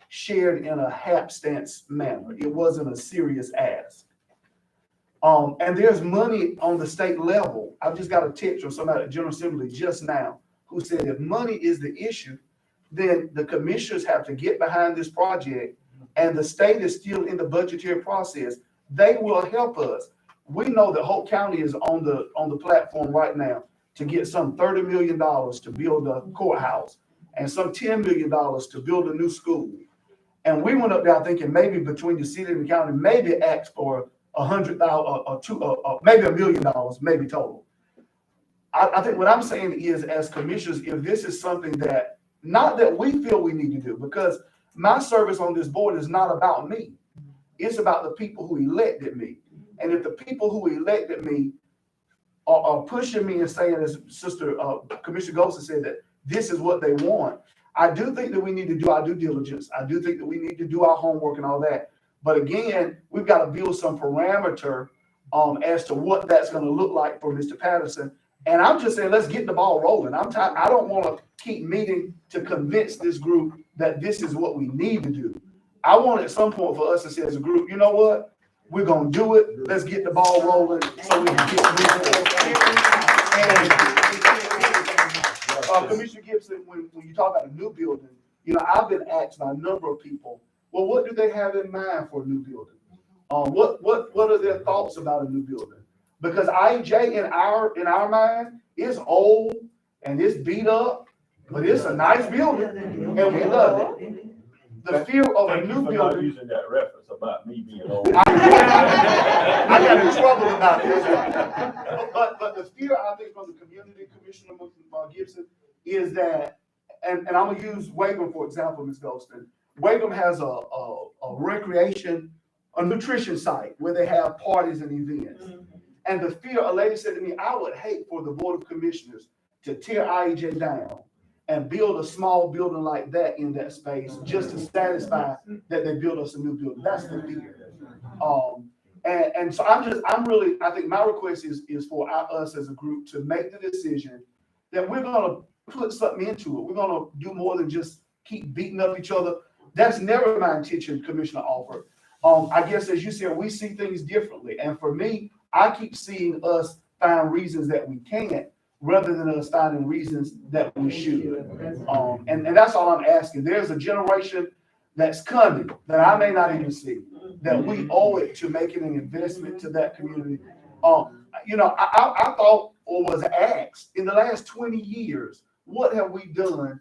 shared in a hapstance manner. It wasn't a serious ask. And there's money on the state level. I've just got a text from somebody at General Assembly just now who said if money is the issue, then the commissioners have to get behind this project, and the state is still in the budgetary process. They will help us. We know that Hope County is on the platform right now to get some $30 million to build a courthouse and some $10 million to build a new school. And we went up there thinking maybe between the city and the county, maybe ask for $100,000 maybe $1 million, maybe total. I think what I'm saying is, as commissioners, if this is something that, not that we feel we need to do, because my service on this board is not about me. It's about the people who elected me. And if the people who elected me are pushing me and saying, as Sister Commissioner Golson said, that this is what they want, I do think that we need to do our due diligence. I do think that we need to do our homework and all that. But again, we've got to build some parameter as to what that's going to look like for Mr. Patterson. And I'm just saying, let's get the ball rolling. I'm tired. I don't want to keep meeting to convince this group that this is what we need to do. I want at some point for us to say as a group, you know what? We're going to do it. Let's get the ball rolling so we can get moving. Commissioner Gibson, when you talk about a new building, you know, I've been asked by a number of people, well, what do they have in mind for a new building? What are their thoughts about a new building? Because IJ in our mind is old and it's beat up, but it's a nice building and we love it. The fear of a new building. Using that reference about me being old. I got in trouble about it. But the fear, I think, from the community, Commissioner Gibson, is that, and I'm gonna use Wagram for example, Ms. Golston. Wagram has a recreation, a nutrition site where they have parties and events. And the fear, a lady said to me, I would hate for the Board of Commissioners to tear IEJ down and build a small building like that in that space just to satisfy that they build us a new building. That's the fear. And so I think my request is for us as a group to make the decision that we're gonna put something into it. We're gonna do more than just keep beating up each other. That's never my intention, Commissioner Alford. I guess as you said, we see things differently. And for me, I keep seeing us find reasons that we can't, rather than us finding reasons that we should. And that's all I'm asking. There's a generation that's coming that I may not even see, that we owe it to making an investment to that community. You know, I thought or was asked in the last 20 years, what have we done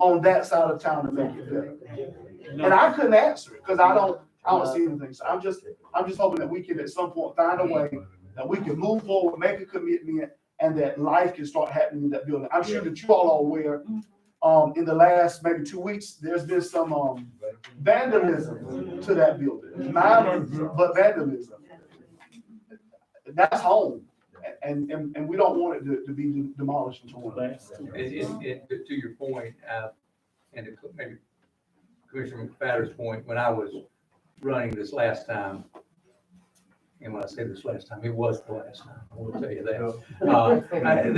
on that side of town to make it better? And I couldn't answer it because I don't see anything. So I'm just hoping that we can at some point find a way that we can move forward, make a commitment, and that life can start happening in that building. I'm sure that you all are aware, in the last maybe 2 weeks, there's been some vandalism to that building, minor but vandalism. That's home, and we don't want it to be demolished into one. To your point, and to maybe Commissioner McFadden's point, when I was running this last time, and when I say this last time, it was the last time, I will tell you that.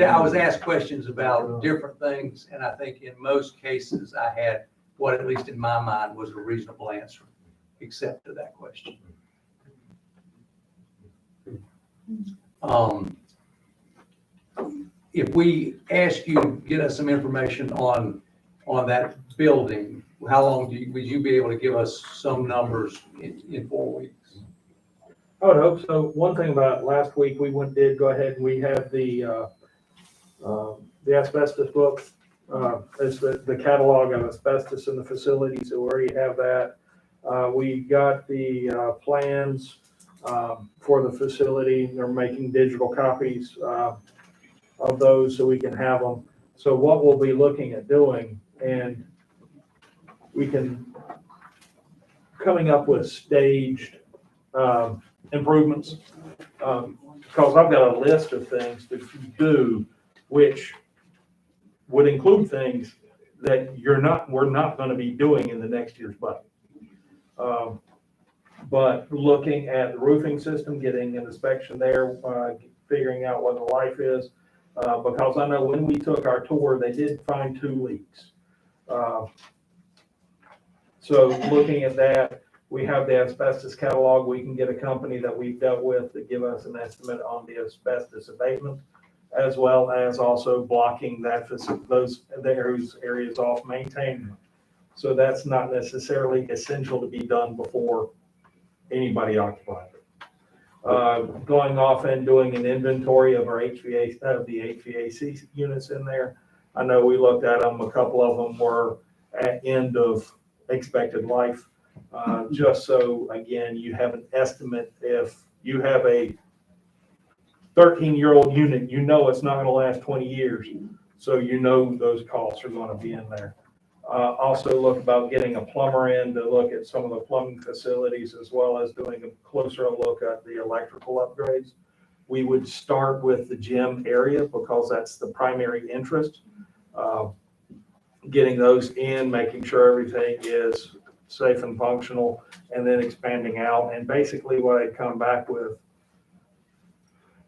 I was asked questions about different things, and I think in most cases I had what, at least in my mind, was a reasonable answer, except to that question. if we ask you to get us some information on that building, how long would you be able to give us some numbers in 4 weeks? I would hope so. One thing about last week, did go ahead and we have the asbestos book. It's the catalog of asbestos in the facility, so we already have that. We got the plans for the facility. They're making digital copies of those so we can have them. So what we'll be looking at doing, and we can, coming up with staged improvements, because I've got a list of things to do, which would include things that we're not going to be doing in the next year's budget. But looking at the roofing system, getting an inspection there, figuring out what the life is, because I know when we took our tour, they did find 2 leaks. So looking at that, we have the asbestos catalog. We can get a company that we've dealt with to give us an estimate on the asbestos abatement, as well as also blocking those areas off, maintaining them. So that's not necessarily essential to be done before anybody occupies it. Going off and doing an inventory of our the HVAC units in there. I know we looked at them. A couple of them were at end of expected life. Just so, again, you have an estimate. If you have a 13-year-old unit, you know it's not going to last 20 years. So you know those costs are going to be in there. Also look about getting a plumber in to look at some of the plumbing facilities, as well as doing a closer look at the electrical upgrades. We would start with the gym area because that's the primary interest. Getting those in, making sure everything is safe and functional, and then expanding out. And basically what I'd come back with,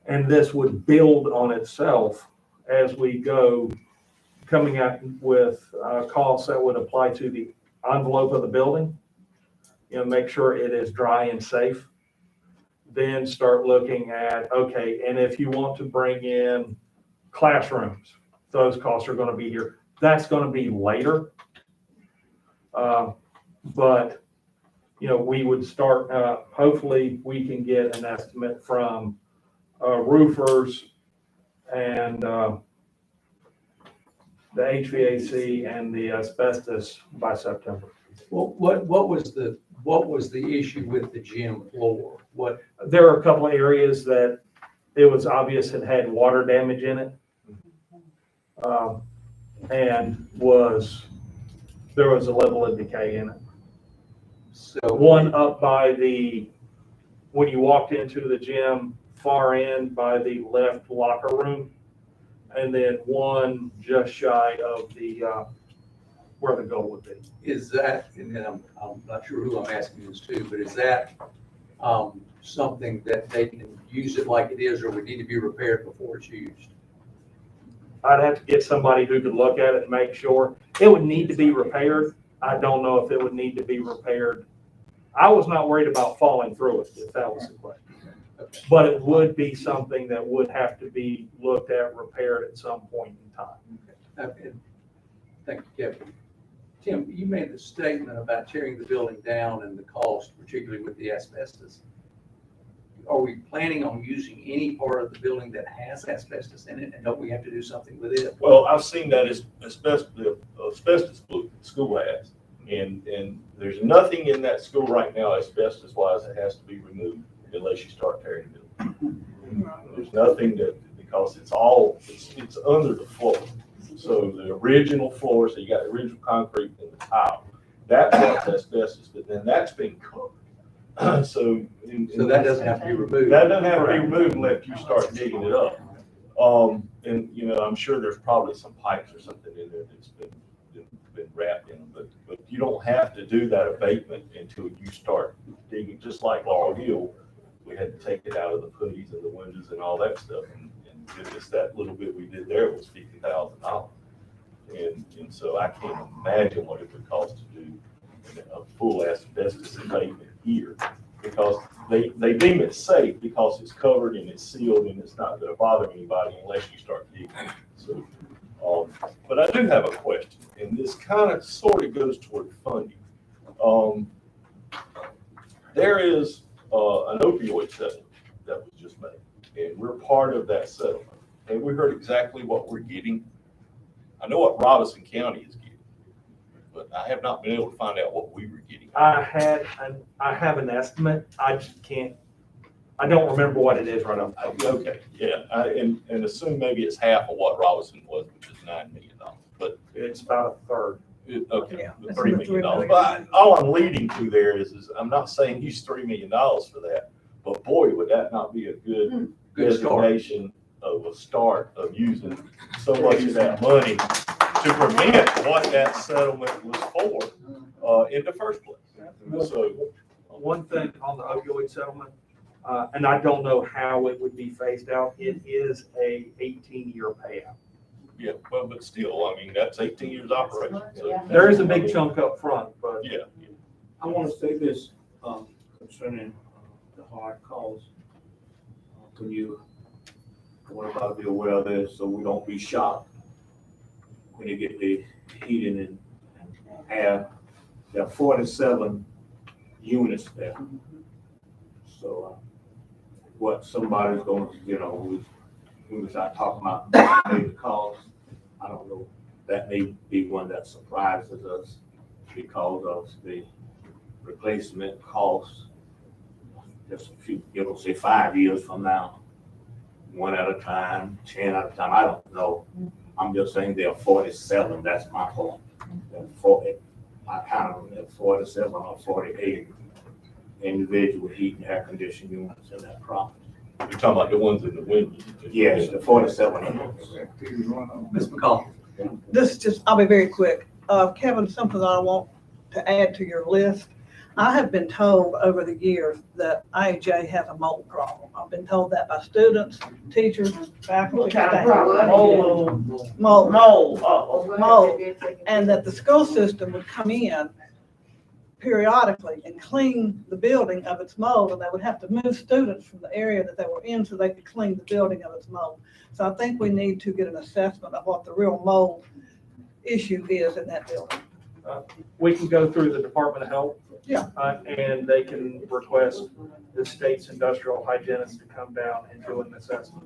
and this would build on itself as we go, coming out with costs that would apply to the envelope of the building, make sure it is dry and safe. Then start looking at, okay, and if you want to bring in classrooms, those costs are going to be here. That's going to be later. But, we would start, hopefully we can get an estimate from roofers and the HVAC and the asbestos by September. Well, what was the issue with the gym floor? There are a couple of areas that it was obvious it had water damage in it. And there was a level of decay in it. So One up by when you walked into the gym, far end by the left locker room, and then one just shy of where the goal would be. is that, and then I'm not sure who I'm asking this to, but is that something that they can use it like it is, or would need to be repaired before it's used? I'd have to get somebody who could look at it and make sure. It would need to be repaired. I don't know if it would need to be repaired. I was not worried about falling through it, if that was the question. Okay. But it would be something that would have to be looked at, repaired at some point in time. Okay. Thank you, Kevin. Tim, you made the statement about tearing the building down and the cost, particularly with the asbestos. Are we planning on using any part of the building that has asbestos in it, and don't we have to do something with it? Well, I've seen that as asbestos blue school has, and there's nothing in that school right now asbestos wise that has to be removed unless you start tearing the building. There's nothing because it's under the floor. So the original floor, so you got the original concrete and the tile, that's asbestos, but then that's been covered. So that doesn't have to be removed. That doesn't have to be removed unless you start digging it up. And I'm sure there's probably some pipes or something in there that's been wrapped in them, but you don't have to do that abatement until you start digging. Just like Laurel Hill, we had to take it out of the putties and the windows and all that stuff, and just that little bit we did there was $50,000. And so I can't imagine what it would cost to do a full asbestos abatement here because they deem it safe because it's covered and it's sealed and it's not gonna bother anybody unless you start digging. So, but I do have a question, and this kind of sort of goes toward funding. There is an opioid settlement that was just made, and we're part of that settlement. And we heard exactly what we're getting. I know what Robinson County is getting, but I have not been able to find out what we were getting. I have an estimate. I just can't, I don't remember what it is right off. Okay, yeah, and assume maybe it's half of what Robinson was, which is $9 million, but It's about a third. okay, Yeah, the it's $3 in the $3 million. million. But all I'm leading to there is I'm not saying use $3 million for that, but boy, would that not be a good Good start. designation of a start of using so much of that money to prevent what that settlement was for in the first place. So, One thing on the opioid settlement, and I don't know how it would be phased out, it is a 18-year payout. yeah, well, but still, I mean, that's 18 years operation. So, There is a big chunk up front, but yeah. I want to say this concerning the hard calls. When you, I want everybody to be aware of this, so we don't be shocked when you get the heating and air. There are 47 units there. So what somebody's going to, we was out talking about the cost. I don't know, that may be one that surprises us because of the replacement cost. Just a few, say 5 years from now, 1 at a time, 10 at a time, I don't know. I'm just saying there are 47, that's my point. I count them at 47 or 48 individual heat and air conditioning units in that property. You're talking about the ones in the windows. Yes, the 47 of those. Ms. McCall. This is just, I'll be very quick. Kevin, something that I want to add to your list. I have been told over the years that IHA has a mold problem. I've been told that by students, teachers, faculty, What kind of staff. problem? Mold. Mold. And that the school system would come in periodically and clean the building of its mold, and they would have to move students from the area that they were in so they could clean the building of its mold. So I think we need to get an assessment of what the real mold issue is in that building. we can go through the Department of Health. Yeah. And they can request the state's industrial hygienist to come down and do an assessment.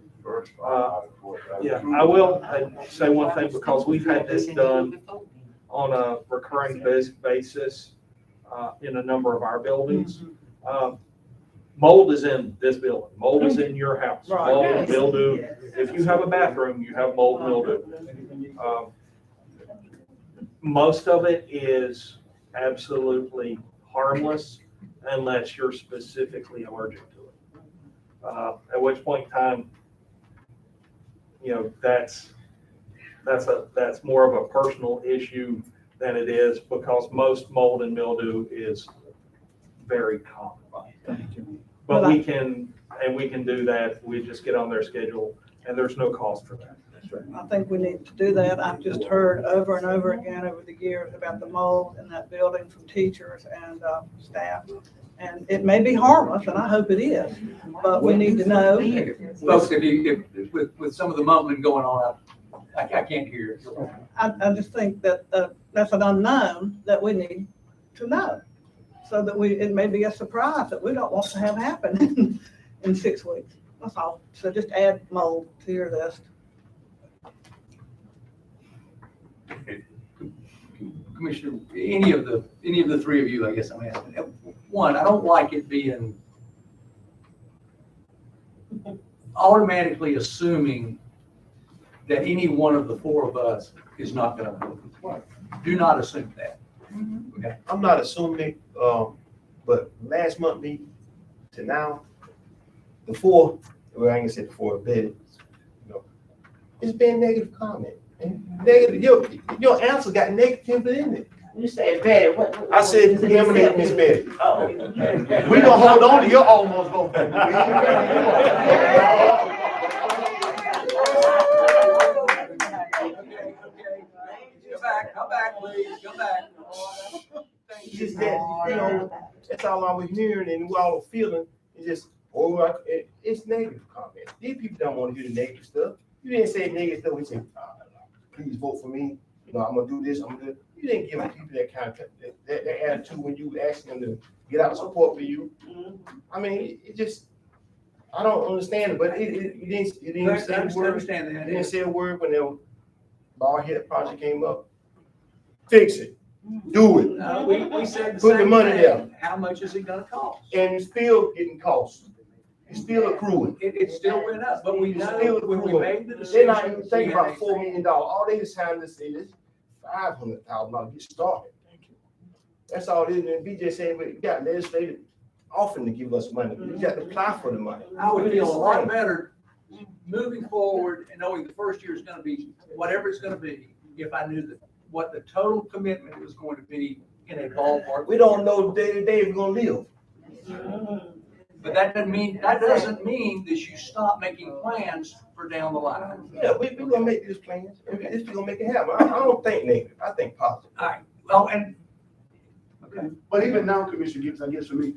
Yeah, I will say one thing, because we've had this done on a recurring basis in a number of our buildings. Mold is in this building, mold is in your house, Right. mold, mildew. If you have a bathroom, you have mold, mildew. Most of it is absolutely harmless unless you're specifically allergic to it. At which point in time, that's more of a personal issue than it is, because most mold and mildew is very common. But we can do that. We just get on their schedule, and there's no cost for that. I think we need to do that. I've just heard over and over again over the years about the mold in that building from teachers and staff. And it may be harmless, and I hope it is, but we need to know. Folks, with some of the mumbling going on, I can't hear it. I just think that that's an unknown that we need to know, so that it may be a surprise that we don't want to have happen in 6 weeks. That's all. So just add mold to your list. Commissioner, any of the three of you, I guess I'm asking. One, I don't like it being automatically assuming that any one of the four of us is not going to vote. Do not assume that. Okay. I'm not assuming, but last month meeting to now, I ain't gonna say before, but it's been negative comment. Negative, your answer got negative in it. You said Betty, what? I said eliminate Miss Betty. Oh. We gonna hold on to your almost vote. Come back, please, come back. Thank you. just that, that's all I was hearing and what I was feeling. It's just, it's negative comments. These people don't want to hear the negative stuff. You didn't say negative stuff. We said, please vote for me. You know, I'm gonna do this. I'm gonna do. You didn't give people that kind of that attitude when you were asking them to get out support for you. I mean, it just, I don't understand it. But you didn't say a word. Understand that. You didn't say a word when the ball head project came up. Fix it. Do it. No, we said the Put the same money thing. there. How much is it gonna cost? And it's still getting cost. It's still accruing. It still went up, but we It's know still when we accruing. made the They're decision. not even thinking we about had a- $4 million. All they decided to say is $500,000 to get started. That's all it is. And BJ said, we got legislative offering to give us money. We got to apply for the money. I would feel a lot better moving forward and knowing the first year is gonna be whatever it's gonna be, if I knew that what the total commitment was going to be in a ballpark. We don't know day to day if we're gonna live. But that doesn't mean that you stop making plans for down the line. Yeah, we're gonna make these plans. We're gonna make it happen. I don't think negative. I think positive. All right, well, and, okay, But even now, Commissioner Gibbs, I guess for me,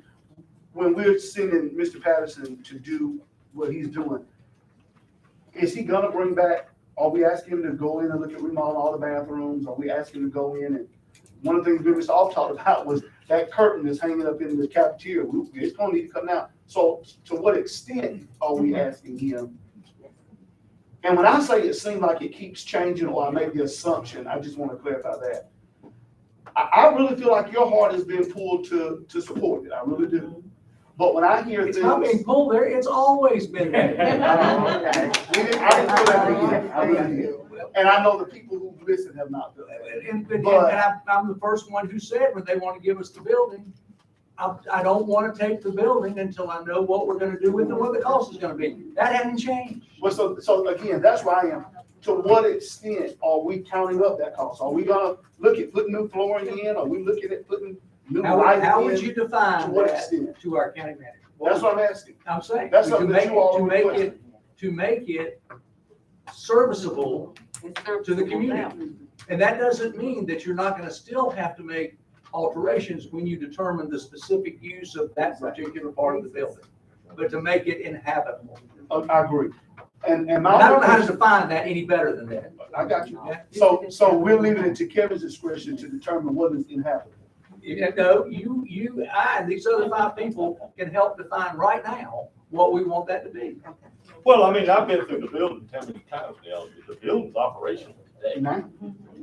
when we're sending Mr. Patterson to do what he's doing, is he gonna bring back, are we asking him to go in and look at remodel all the bathrooms? Are we asking him to go in and, one of the things Mr. Off talked about was that curtain that's hanging up in the cafeteria. It's gonna need to come down. So to what extent are we asking him? And when I say it seems like it keeps changing, or I make the assumption, I just want to clarify that. I really feel like your heart is being pulled to support it. I really do. But when I hear it's things. not being pulled there, it's always been there. I didn't feel that beginning. And I know the people who listen have not done that. And I'm the first one who said when they want to give us the building, I don't want to take the building until I know what we're gonna do with it, what the cost is gonna be. That hasn't changed. Well, so again, that's where I am. To what extent are we counting up that cost? Are we gonna look at putting new flooring in? Are we looking at putting new lighting in? How would you To define what that extent? to our county manager? That's what I'm asking. I'm saying. That's to something that make you all it- to make requested. To make it serviceable to the community. And that doesn't mean that you're not gonna still have to make alterations when you determine the specific use of that particular part of the building, but to make it inhabitable. I agree. And And I don't know how to define that any better than that. I got you. So we're leaving it to Kevin's discretion to determine what is inhabitable. No, you, I, and these other 5 people can help define right now what we want that to be. Well, I mean, I've been through the building how many times now, the building's operational today. Now,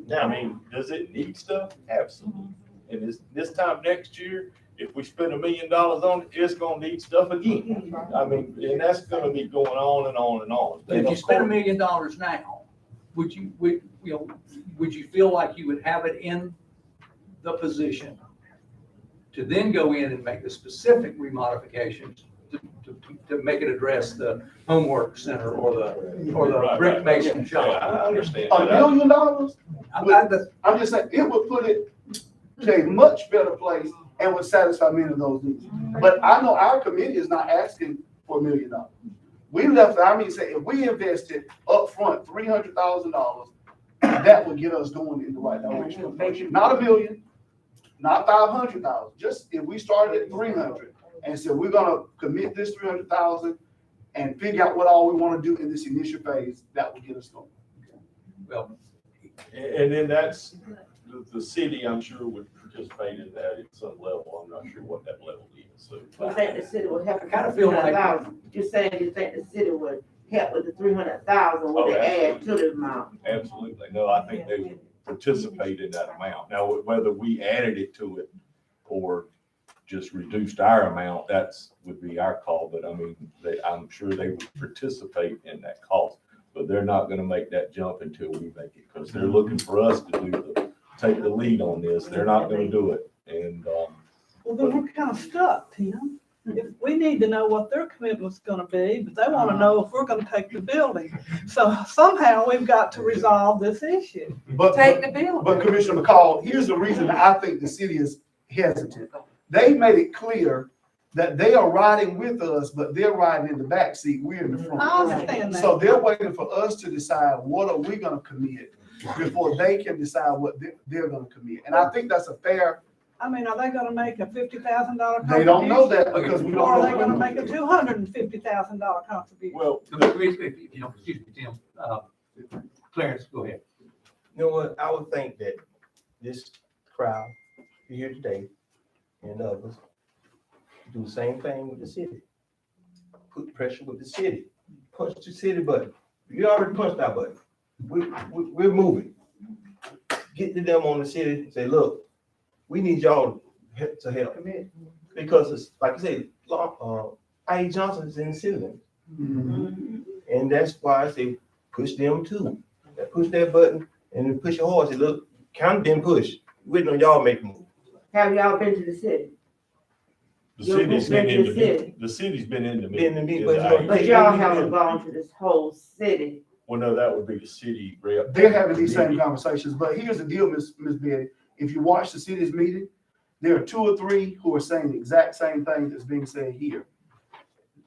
Now, I mean, does it need stuff? Absolutely. And this time next year, if we spend $1 million on it, it's gonna need stuff again. I mean, and that's gonna be going on and on and on. But if you spend $1 million now, would you feel like you would have it in the position to then go in and make the specific remodifications to make it address the homework center or the brick mason Yeah, shop? I understand. $1 million? I'm I'm just saying, it would put it to a much better place and would satisfy many of those needs. But I know our committee is not asking for $1 million. We left, say, if we invested upfront $300,000, that would get us going in the right direction. Not $1 million, not 500,000, just if we started at 300 and said, we're gonna commit this 300,000 and figure out what all we wanna do in this initial phase, that would get us going. Well, And then that's, the city, I'm sure, would participate in that at some level. I'm not sure what that level is, so. You think the city would help? I kinda feel like- You're saying you think the city would help with the 300,000, would they add to the amount? Absolutely. No, I think they would participate in that amount. Now, whether we added it to it or just reduced our amount, would be our call. But I mean, I'm sure they would participate in that cost. But they're not gonna make that jump until we make it, because they're looking for us to take the lead on this. They're not gonna do it. And, Well, then we're kind of stuck, Tim. If we need to know what their commitment's gonna be, but they wanna know if we're gonna take the building. So somehow we've got to resolve this issue. But Take the bill. But Commissioner McCall, here's the reason that I think the city is hesitant. They made it clear that they are riding with us, but they're riding in the back seat, we're in the front. I understand that. So they're waiting for us to decide what are we gonna commit before they can decide what they're gonna commit. And I think that's a fair I mean, are they gonna make a $50,000 contribution? They don't know that because we Or don't are know. they gonna make a $250,000 contribution? Well, If you know, excuse me, Tim, Clarence, go ahead. You know what, I would think that this crowd here today and others do the same thing with the city. Put pressure with the city, push the city button. You already pushed that button. We're moving. Get to them on the city and say, look, we need y'all to help. Because it's, like I said, I.E. Johnson is in the city limits. Mhm. And that's why I say, push them too. Push that button and then push your horse. Say, look, count then push. Waiting on y'all make a move. Have y'all been to the city? the Your city's group been been in to the the meeting. city? The city's been in the Been in the meeting. meeting, in but the you But IE. y'all haven't gone to this whole city. Well, no, that would be the city rep. They're having these same conversations, but here's the deal, Ms. Betty. If you watch the city's meeting, there are 2 or 3 who are saying the exact same thing that's being said here.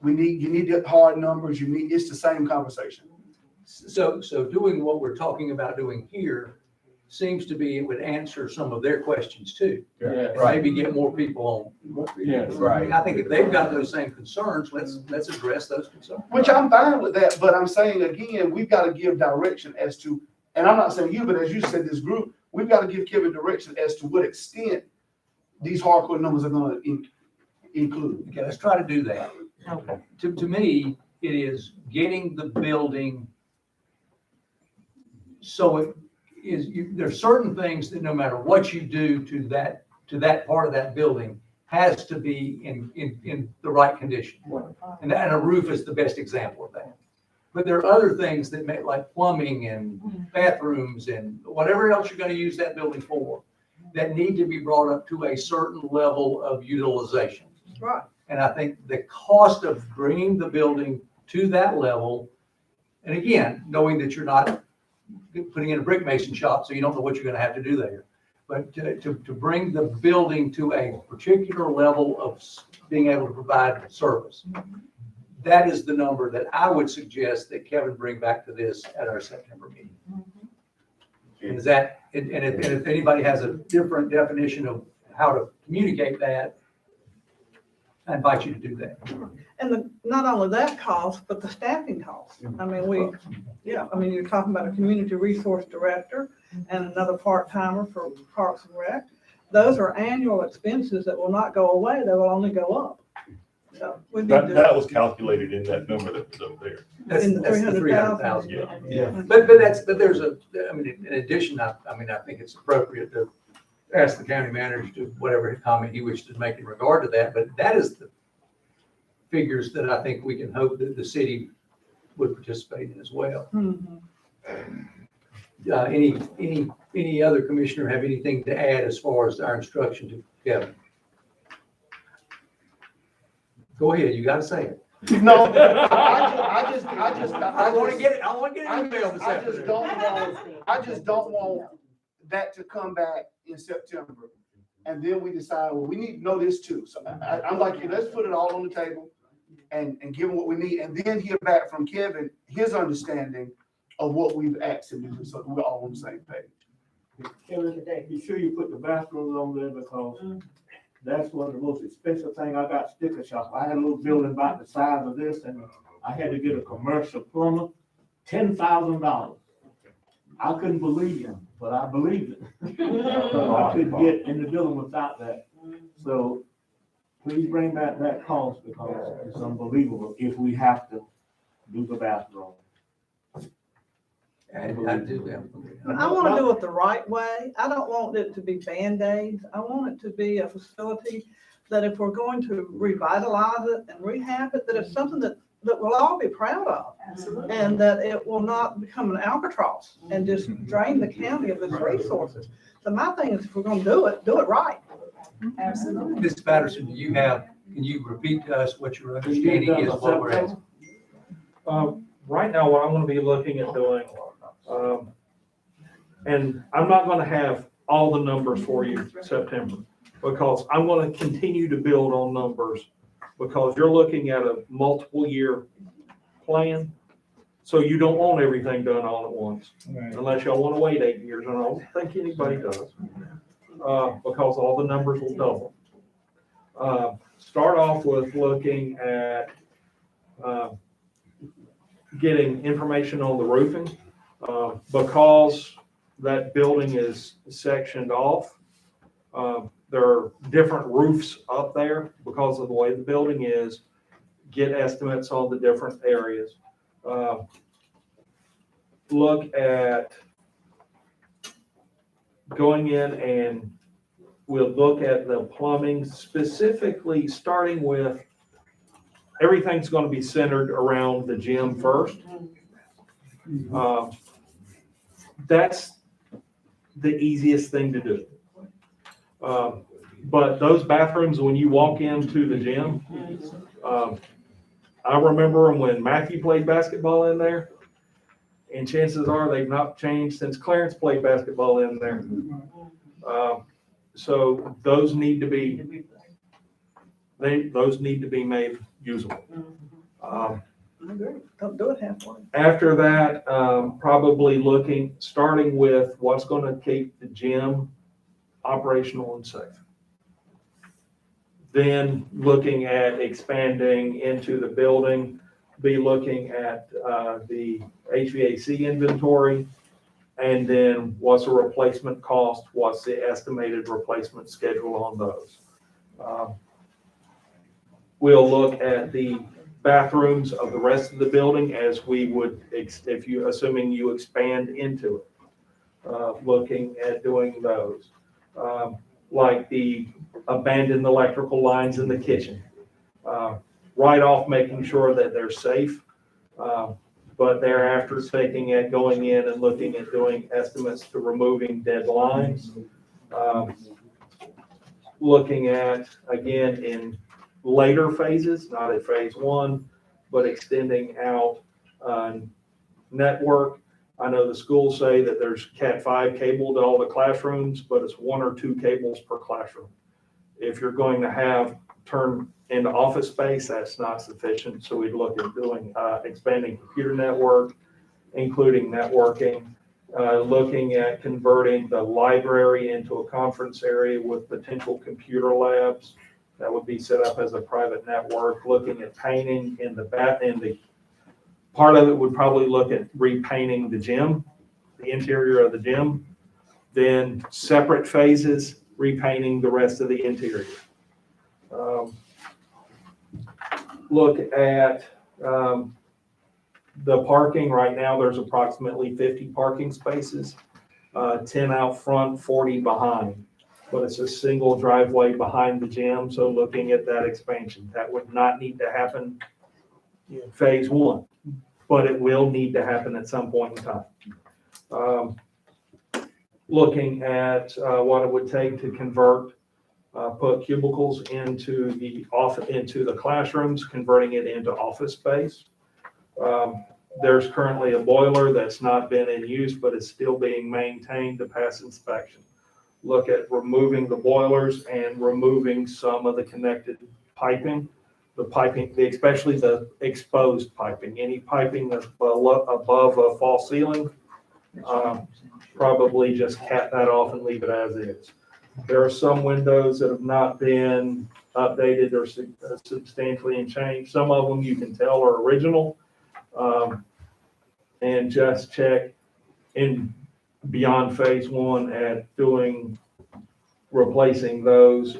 You need the hard numbers, it's the same conversation. So doing what we're talking about doing here seems to be, it would answer some of their questions too. Yeah. Maybe get more people on. Yes. Right. I think if they've got those same concerns, let's address those concerns. Which I'm fine with that, but I'm saying again, we've got to give direction as to, and I'm not saying you, but as you said, this group, we've got to give Kevin direction as to what extent these hardcore numbers are gonna include. Okay, let's try to do that. Okay. To me, it is getting the building so it is, there's certain things that no matter what you do to that part of that building has to be in the right condition. And a roof is the best example of that. But there are other things that make, like plumbing and bathrooms and whatever else you're gonna use that building for, that need to be brought up to a certain level of utilization. Right. And I think the cost of bringing the building to that level, and again, knowing that you're not putting in a brick mason shop, so you don't know what you're gonna have to do there. But to bring the building to a particular level of being able to provide service, that is the number that I would suggest that Kevin bring back to this at our September meeting. And is that, and if anybody has a different definition of how to communicate that, I invite you to do that. And not only that cost, but the staffing costs. I mean, you're talking about a community resource director and another part-timer for Parks and Rec. Those are annual expenses that will not go away, they will only go up. So we need That was calculated in that number that was up there. That's In the the 300,000. 300,000. Yeah. But there's in addition, I think it's appropriate to ask the county manager to whatever comment he wishes to make in regard to that, but that is the figures that I think we can hope that the city would participate in as well. Mhm. Any other commissioner have anything to add as far as our instruction to Kevin? Go ahead, you gotta say it. No, I just. I want to get an email this I just afternoon. don't want that to come back in September. And then we decide, well, we need to know this too. So I'm like, you, let's put it all on the table and give them what we need. And then hear back from Kevin, his understanding of what we've asked him to do, so we're all on the same page. Kevin, be sure you put the bathrooms on there because that's one of the most expensive thing. I got sticker shock. I had a little building about the size of this and I had to get a commercial plumber, $10,000. I couldn't believe him, but I believed it. I couldn't get in the building without that. So please bring back that cost because it's unbelievable if we have to do the bathroom. I do. I want to do it the right way. I don't want it to be Band-Aids. I want it to be a facility that if we're going to revitalize it and rehab it, that it's something that we'll all be proud of. Absolutely. And that it will not become an albatross and just drain the county of its resources. So my thing is, if we're going to do it right. Absolutely. Ms. Patterson, can you repeat to us what your understanding is of what we're asking? Right now, what I'm gonna be looking at doing, and I'm not gonna have all the numbers for you in September, because I'm gonna continue to build on numbers, because you're looking at a multiple year plan. So you don't want everything done all at once, unless y'all wanna wait 8 years, and I don't think anybody does. because all the numbers will double. Start off with looking at getting information on the roofing. Because that building is sectioned off, there are different roofs up there because of the way the building is. Get estimates on the different areas. Look at going in and we'll look at the plumbing, specifically starting with everything's going to be centered around the gym first. That's the easiest thing to do. But those bathrooms, when you walk into the gym, I remember when Matthew played basketball in there, and chances are they've not changed since Clarence played basketball in there. So those need to be made usable. Don't do it halfway. After that, probably starting with what's going to keep the gym operational and safe. Then looking at expanding into the building, be looking at the HVAC inventory, and then what's a replacement cost, what's the estimated replacement schedule on those. We'll look at the bathrooms of the rest of the building as we would, assuming you expand into it, looking at doing those. Like the abandoned electrical lines in the kitchen. Right off making sure that they're safe, but thereafter going in and looking at doing estimates to removing dead lines. Looking at, again, in later phases, not at phase one, but extending out network. I know the schools say that there's Cat5 cable to all the classrooms, but it's 1 or 2 cables per classroom. If you're going to turn into office space, that's not sufficient. So we'd look at doing expanding computer network, including networking, looking at converting the library into a conference area with potential computer labs that would be set up as a private network, looking at painting in the part of it would probably look at repainting the gym, the interior of the gym, then separate phases, repainting the rest of the interior. Look at the parking. Right now, there's approximately 50 parking spaces, 10 out front, 40 behind. But it's a single driveway behind the gym, so looking at that expansion. That would not need to happen in phase one, but it will need to happen at some point in time. Looking at what it would take to convert, put cubicles into the classrooms, converting it into office space. There's currently a boiler that's not been in use, but is still being maintained to pass inspection. Look at removing the boilers and removing some of the connected piping. The piping, especially the exposed piping, any piping that's above a false ceiling, probably just cap that off and leave it as is. There are some windows that have not been updated or substantially changed. Some of them you can tell are original, and just check in beyond phase one at replacing those.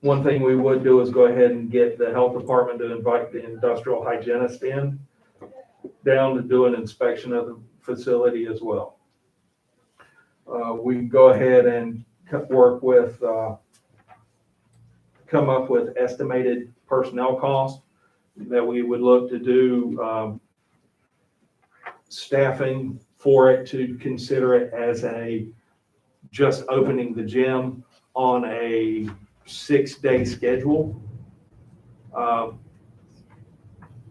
One thing we would do is go ahead and get the health department to invite the industrial hygienist down to do an inspection of the facility as well. We can go ahead and come up with estimated personnel costs that we would look to do, staffing for it to consider it as just opening the gym on a 6-day schedule,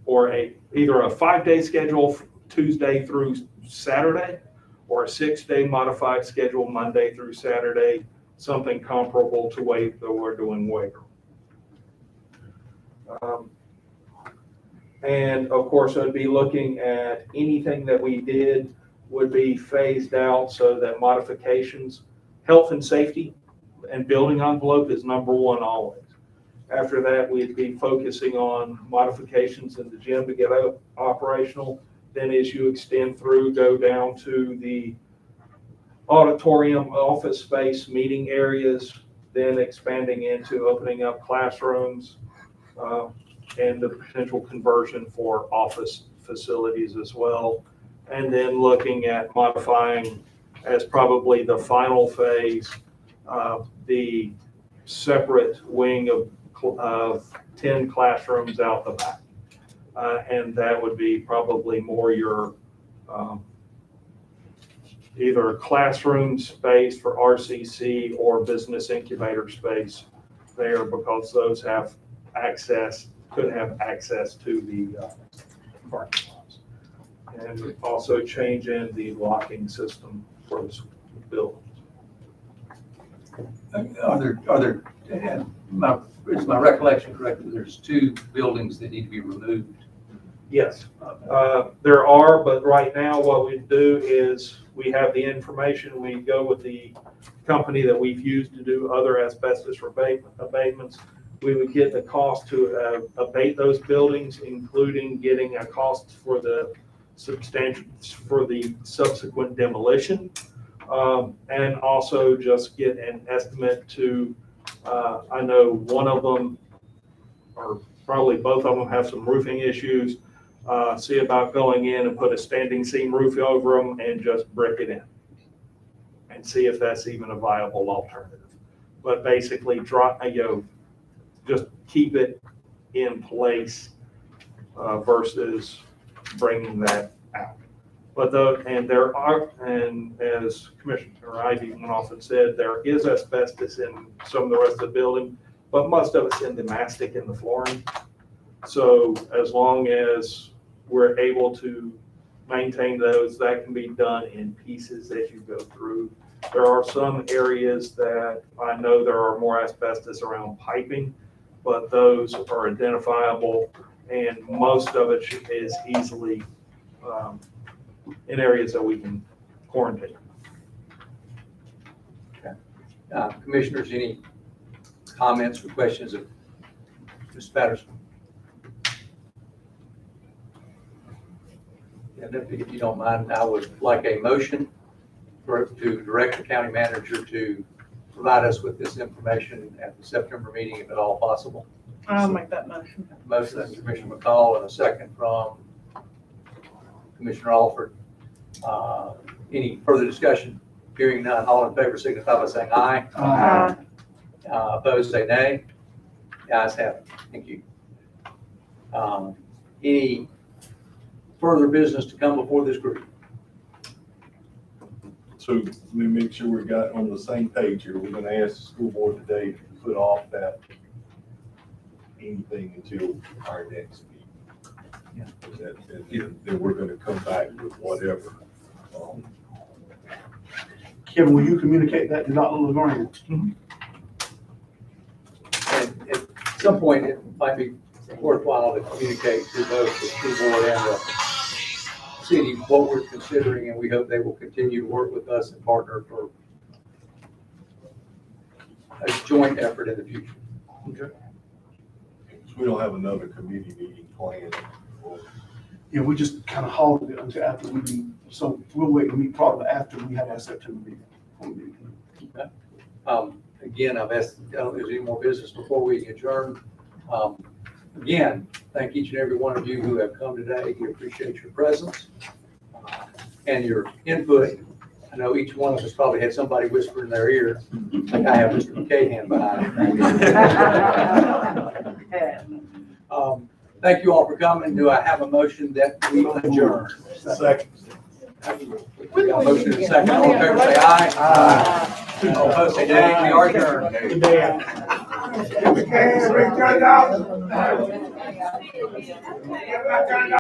or either a 5-day schedule Tuesday through Saturday, or a 6-day modified schedule Monday through Saturday, something comparable to what we're doing Waver. And of course, I'd be looking at anything that we did would be phased out so that modifications, health and safety and building envelope is number one always. After that, we'd be focusing on modifications in the gym to get operational. Then as you extend through, go down to the auditorium, office space, meeting areas, then expanding into opening up classrooms, and the potential conversion for office facilities as well. And then looking at modifying as probably the final phase, the separate wing of 10 classrooms out the back. And that would be probably more your either classroom space for RCC or business incubator space there, because those have access, could have access to the parking lots. And also change in the locking system for the buildings. Is my recollection correct that there's 2 buildings that need to be removed? Yes, there are, but right now what we do is we have the information, we go with the company that we've used to do other asbestos abatements. We would get the cost to abate those buildings, including getting a cost for the subsequent demolition. And also just get an estimate to, I know one of them, or probably both of them, have some roofing issues. See about going in and put a standing seam roof over them and just brick it in and see if that's even a viable alternative. But basically, just keep it in place versus bringing that out. But and as Commissioner Ivy went off and said, there is asbestos in some of the rest of the building, but most of it's in the mastic and the flooring. So as long as we're able to maintain those, that can be done in pieces as you go through. There are some areas that I know there are more asbestos around piping, but those are identifiable, and most of it is easily in areas that we can quarantine. Okay. Commissioners, any comments or questions of Mr. Patterson? And if you don't mind, I would like a motion to direct the county manager to provide us with this information at the September meeting, if at all possible. I'll make that motion. Motion from Commissioner McCall and a second from Commissioner Alford. Any further discussion? Hearing none, all in favor signify by saying aye. Aye. Opposed, say nay. The ayes have it. Thank you. Any further business to come before this group? So let me make sure we got on the same page here. We're gonna ask the school board today to put off that anything until our next meeting. Yeah. Then we're gonna come back with whatever. Kevin, will you communicate that to Dr. LeGrand? And at some point, it might be worthwhile to communicate to both the school board and the city what we're considering, and we hope they will continue to work with us and partner for a joint effort in the future. Okay. We don't have another committee meeting planned. Yeah, we just kind of halted it until after we meet. So we'll wait to meet probably after we have our September meeting. Again, I've asked, I don't know if there's any more business before we adjourn. Again, thank each and every one of you who have come today. We appreciate your presence and your input. I know each one of us probably had somebody whisper in their ear, like I have Mr. McCahan behind me. Thank you all for coming. Do I have a motion that we adjourn? Second. We got a motion and a second. All in favor, say aye. Aye. All opposed, say nay. We are adjourned. Good day.